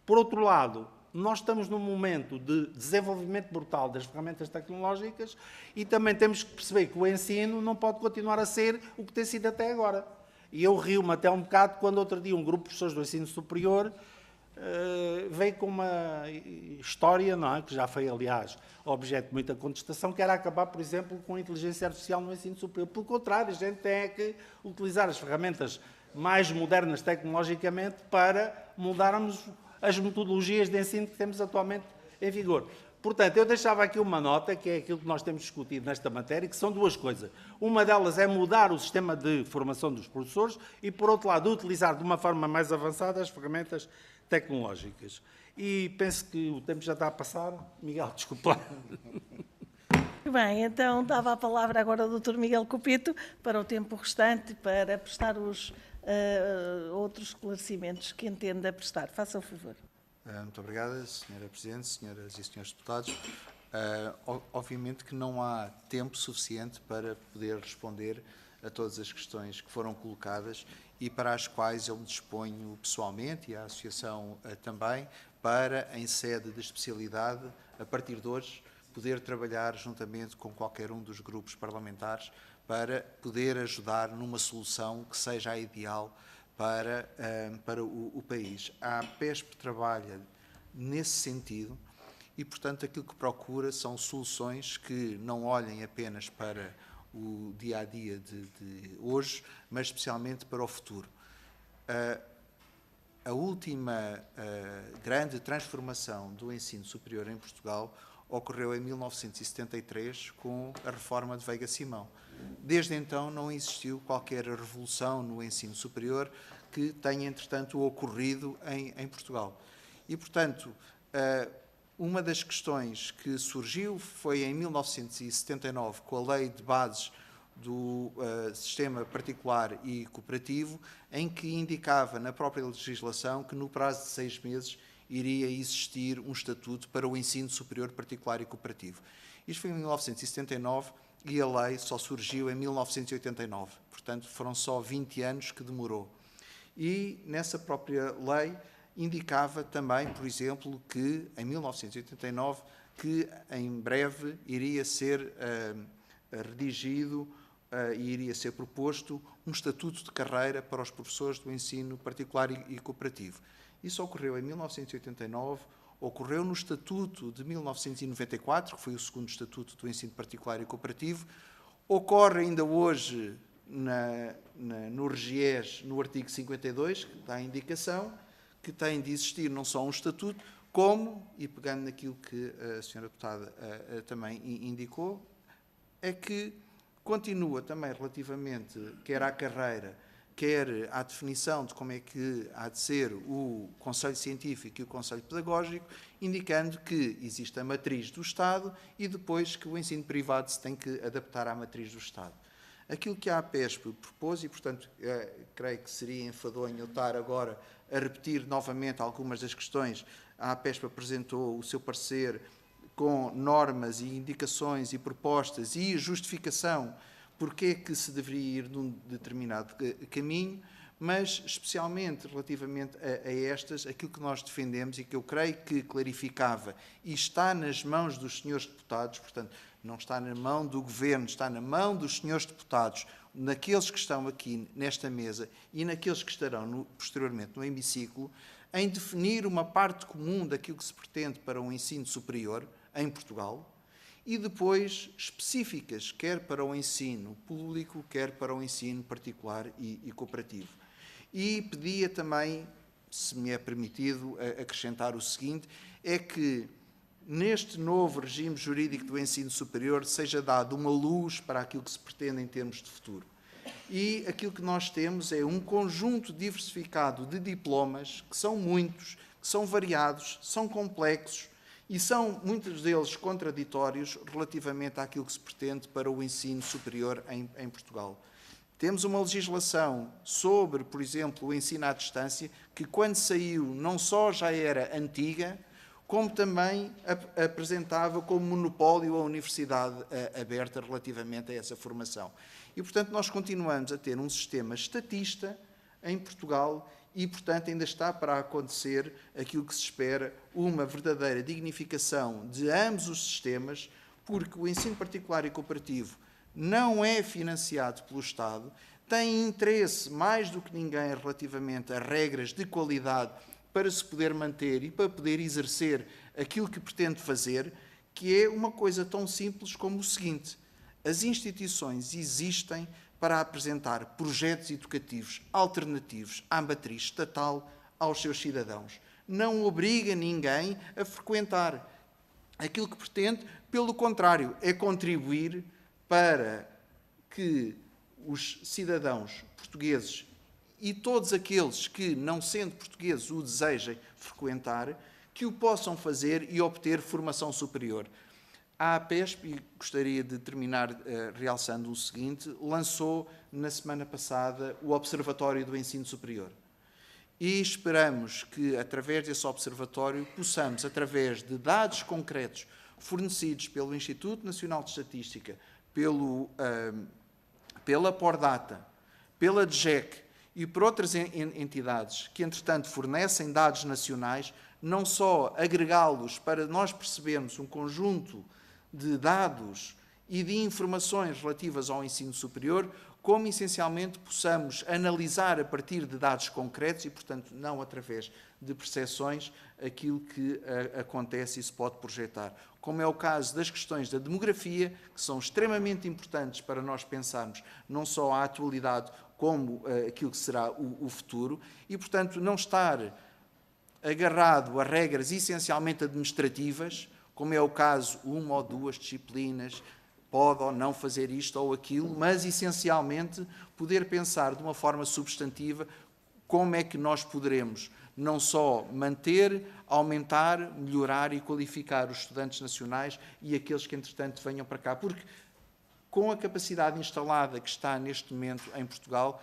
Por outro lado, nós estamos num momento de desenvolvimento brutal das ferramentas tecnológicas e também temos que perceber que o ensino não pode continuar a ser o que tem sido até agora. E eu rio-me até um bocado quando outro dia um grupo de professores do ensino superior veio com uma história, não é? Que já foi, aliás, objeto de muita contestação, que era acabar, por exemplo, com a inteligência artificial no ensino superior. Pelo contrário, a gente tem que utilizar as ferramentas mais modernas tecnologicamente para mudarmos as metodologias de ensino que temos atualmente em vigor. Portanto, eu deixava aqui uma nota, que é aquilo que nós temos discutido nesta matéria, que são duas coisas. Uma delas é mudar o sistema de formação dos professores e, por outro lado, utilizar de uma forma mais avançada as ferramentas tecnológicas. E penso que o tempo já está a passar. Miguel, desculpa. Bem, então dava a palavra agora ao Dr. Miguel Copete para o tempo restante, para prestar os outros esclarecimentos que entenda prestar. Faça o favor. Muito obrigada, Sra. Presidente, senhoras e senhores deputados. Obviamente que não há tempo suficiente para poder responder a todas as questões que foram colocadas e para as quais eu me disponho pessoalmente e a Associação também para, em sede de especialidade, a partir de hoje, poder trabalhar juntamente com qualquer um dos grupos parlamentares para poder ajudar numa solução que seja a ideal para o país. A PESP trabalha nesse sentido e, portanto, aquilo que procura são soluções que não olhem apenas para o dia-a-dia de hoje, mas especialmente para o futuro. A última grande transformação do ensino superior em Portugal ocorreu em 1973 com a reforma de Veiga Simão. Desde então não existiu qualquer revolução no ensino superior que tenha, entretanto, ocorrido em Portugal. E, portanto, uma das questões que surgiu foi em 1979, com a Lei de Bases do Sistema Particular e Cooperativo, em que indicava na própria legislação que no prazo de 6 meses iria existir um estatuto para o ensino superior particular e cooperativo. Isto foi em 1979 e a lei só surgiu em 1989. Portanto, foram só 20 anos que demorou. E nessa própria lei indicava também, por exemplo, que em 1989, que em breve iria ser redigido e iria ser proposto um estatuto de carreira para os professores do ensino particular e cooperativo. Isso ocorreu em 1989, ocorreu no Estatuto de 1994, que foi o segundo Estatuto do ensino particular e cooperativo, ocorre ainda hoje no RGES, no artigo 52, que dá a indicação que tem de existir não só um estatuto, como, e pegando naquilo que a senhora deputada também indicou, é que continua também relativamente, quer à carreira, quer à definição de como é que há de ser o Conselho Científico e o Conselho Pedagógico, indicando que existe a matriz do Estado e depois que o ensino privado se tem que adaptar à matriz do Estado. Aquilo que a APESP propôs, e portanto creio que seria enfadonho eu estar agora a repetir novamente algumas das questões, a APESP apresentou o seu parecer com normas e indicações e propostas e justificação porque é que se deveria ir num determinado caminho, mas especialmente relativamente a estas, aquilo que nós defendemos e que eu creio que clarificava e está nas mãos dos senhores deputados, portanto, não está na mão do Governo, está na mão dos senhores deputados, naqueles que estão aqui nesta mesa e naqueles que estarão posteriormente no hemiciclo, em definir uma parte comum daquilo que se pretende para o ensino superior em Portugal, e depois específicas, quer para o ensino público, quer para o ensino particular e cooperativo. E pedia também, se me é permitido acrescentar o seguinte, é que neste novo regime jurídico do ensino superior seja dado uma luz para aquilo que se pretende em termos de futuro. E aquilo que nós temos é um conjunto diversificado de diplomas, que são muitos, que são variados, são complexos, e são, muitos deles, contraditórios relativamente àquilo que se pretende para o ensino superior em Portugal. Temos uma legislação sobre, por exemplo, o ensino à distância, que quando saiu não só já era antiga, como também apresentava como monopólio a universidade aberta relativamente a essa formação. E, portanto, nós continuamos a ter um sistema estatista em Portugal e, portanto, ainda está para acontecer aquilo que se espera, uma verdadeira dignificação de ambos os sistemas, porque o ensino particular e cooperativo não é financiado pelo Estado, tem interesse mais do que ninguém relativamente a regras de qualidade para se poder manter e para poder exercer aquilo que pretende fazer, que é uma coisa tão simples como o seguinte: as instituições existem para apresentar projetos educativos alternativos à matriz estatal aos seus cidadãos. Não obriga ninguém a frequentar. Aquilo que pretende, pelo contrário, é contribuir para que os cidadãos portugueses e todos aqueles que, não sendo portugueses, o desejem frequentar, que o possam fazer e obter formação superior. A APESP, e gostaria de terminar realçando o seguinte, lançou na semana passada o Observatório do Ensino Superior. E esperamos que, através desse observatório, possamos, através de dados concretos fornecidos pelo Instituto Nacional de Estatística, pela Pordata, pela DGEC e por outras entidades que, entretanto, fornecem dados nacionais, não só agregá-los para nós percebermos um conjunto de dados e de informações relativas ao ensino superior, como essencialmente possamos analisar a partir de dados concretos e, portanto, não através de percepções, aquilo que acontece e se pode projetar. Como é o caso das questões da demografia, que são extremamente importantes para nós pensarmos não só a atualidade como aquilo que será o futuro e, portanto, não estar agarrado a regras essencialmente administrativas, como é o caso, uma ou duas disciplinas, pode ou não fazer isto ou aquilo, mas essencialmente poder pensar de uma forma substantiva como é que nós poderemos não só manter, aumentar, melhorar e qualificar os estudantes nacionais e aqueles que, entretanto, venham para cá. Porque, com a capacidade instalada que está neste momento em Portugal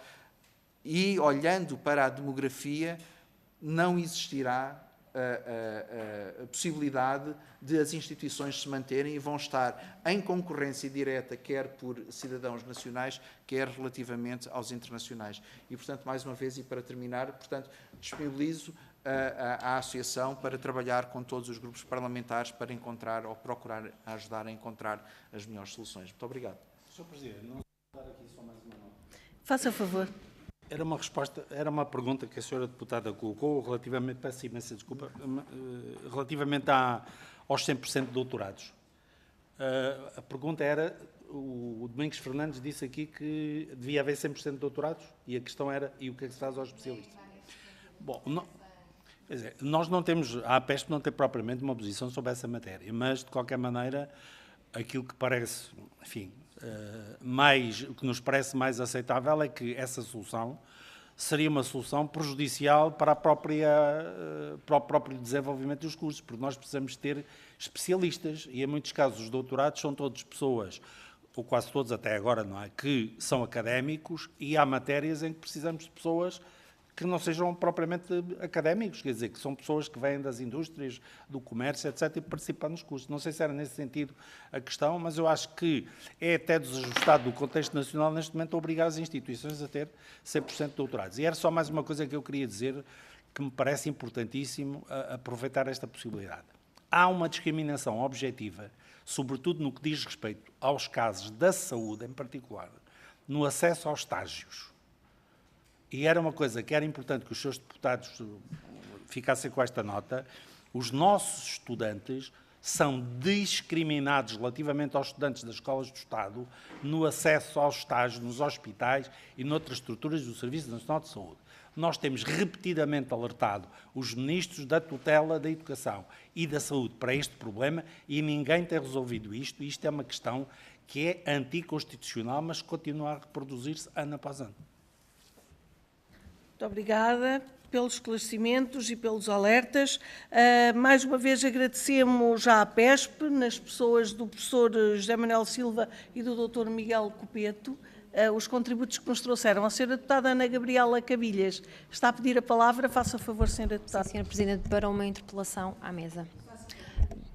e olhando para a demografia, não existirá a possibilidade de as instituições se manterem e vão estar em concorrência direta, quer por cidadãos nacionais, quer relativamente aos internacionais. E, portanto, mais uma vez, e para terminar, portanto, disponibilizo a Associação para trabalhar com todos os grupos parlamentares para encontrar ou procurar ajudar a encontrar as melhores soluções. Muito obrigado. Sr. Presidente, não dar aqui só mais uma nota. Faça favor. Era uma pergunta que a senhora deputada colocou relativamente, peço imensa desculpa, relativamente aos 100% de doutorados. A pergunta era, o Domingos Fernandes disse aqui que devia haver 100% de doutorados e a questão era, e o que é que se faz aos especialistas? Bom, quer dizer, nós não temos, a APESP não tem propriamente uma posição sobre essa matéria, mas, de qualquer maneira, aquilo que parece, enfim, o que nos parece mais aceitável é que essa solução seria uma solução prejudicial para para o próprio desenvolvimento dos cursos, porque nós precisamos ter especialistas e, em muitos casos, os doutorados são todos pessoas, ou quase todos até agora, não é, que são académicos e há matérias em que precisamos de pessoas que não sejam propriamente académicos, quer dizer, que são pessoas que vêm das indústrias, do comércio, etc., e participam nos cursos. Não sei se era nesse sentido a questão, mas eu acho que é até desajustado do contexto nacional, neste momento, obrigar as instituições a ter 100% de doutorados. E era só mais uma coisa que eu queria dizer, que me parece importantíssimo aproveitar esta possibilidade. Há uma discriminação objetiva, sobretudo no que diz respeito aos casos da saúde, em particular, no acesso aos estágios. E era uma coisa que era importante que os seus deputados ficassem com esta nota. Os nossos estudantes são discriminados relativamente aos estudantes das escolas do Estado no acesso aos estágios nos hospitais e noutras estruturas do Serviço Nacional de Saúde. Nós temos repetidamente alertado os ministros da tutela da Educação e da Saúde para este problema e ninguém tem resolvido isto. Isto é uma questão que é anticonstitucional, mas continua a reproduzir-se ano após ano. Muito obrigada pelos esclarecimentos e pelos alertas. Mais uma vez agradecemos à APESP, nas pessoas do professor José Manuel Silva e do Dr. Miguel Copeto, os contributos que nos trouxeram. A senhora deputada Ana Gabriela Cabilhas está a pedir a palavra. Faça favor, senhora deputada. Sim, senhora Presidente, para uma interpelação à mesa.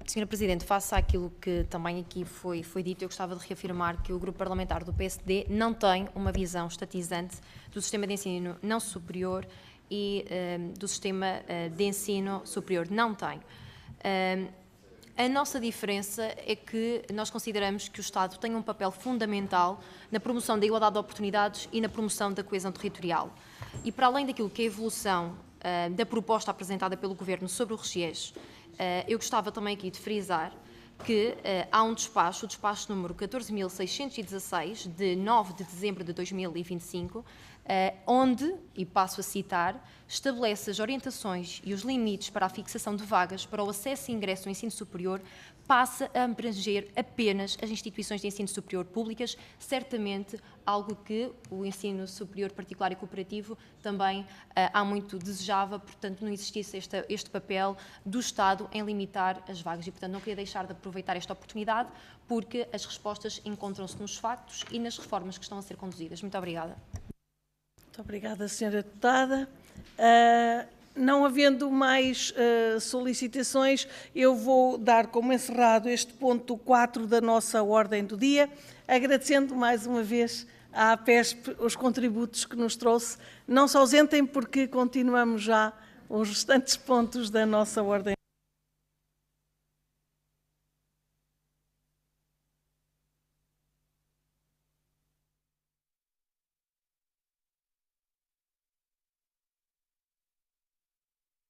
Senhora Presidente, face àquilo que também aqui foi dito, eu gostava de reafirmar que o Grupo Parlamentar do PSD não tem uma visão estatizante do sistema de ensino não superior e do sistema de ensino superior. Não tem. A nossa diferença é que nós consideramos que o Estado tem um papel fundamental na promoção da igualdade de oportunidades e na promoção da coesão territorial. E para além daquilo que é a evolução da proposta apresentada pelo Governo sobre o RGES, eu gostava também aqui de frisar que há um despacho, o despacho número 14.616, de 9 de dezembro de 2025, onde, e passo a citar, estabelece as orientações e os limites para a fixação de vagas para o acesso e ingresso ao ensino superior, passa a abranger apenas as instituições de ensino superior públicas, certamente algo que o ensino superior particular e cooperativo também há muito desejava, portanto não existisse este papel do Estado em limitar as vagas e, portanto, não queria deixar de aproveitar esta oportunidade porque as respostas encontram-se nos factos e nas reformas que estão a ser conduzidas. Muito obrigada. Muito obrigada, senhora deputada. Não havendo mais solicitações, eu vou dar como encerrado este ponto 4 da nossa ordem do dia, agradecendo mais uma vez à APESP os contributos que nos trouxe. Não se ausentem porque continuamos já os restantes pontos da nossa ordem.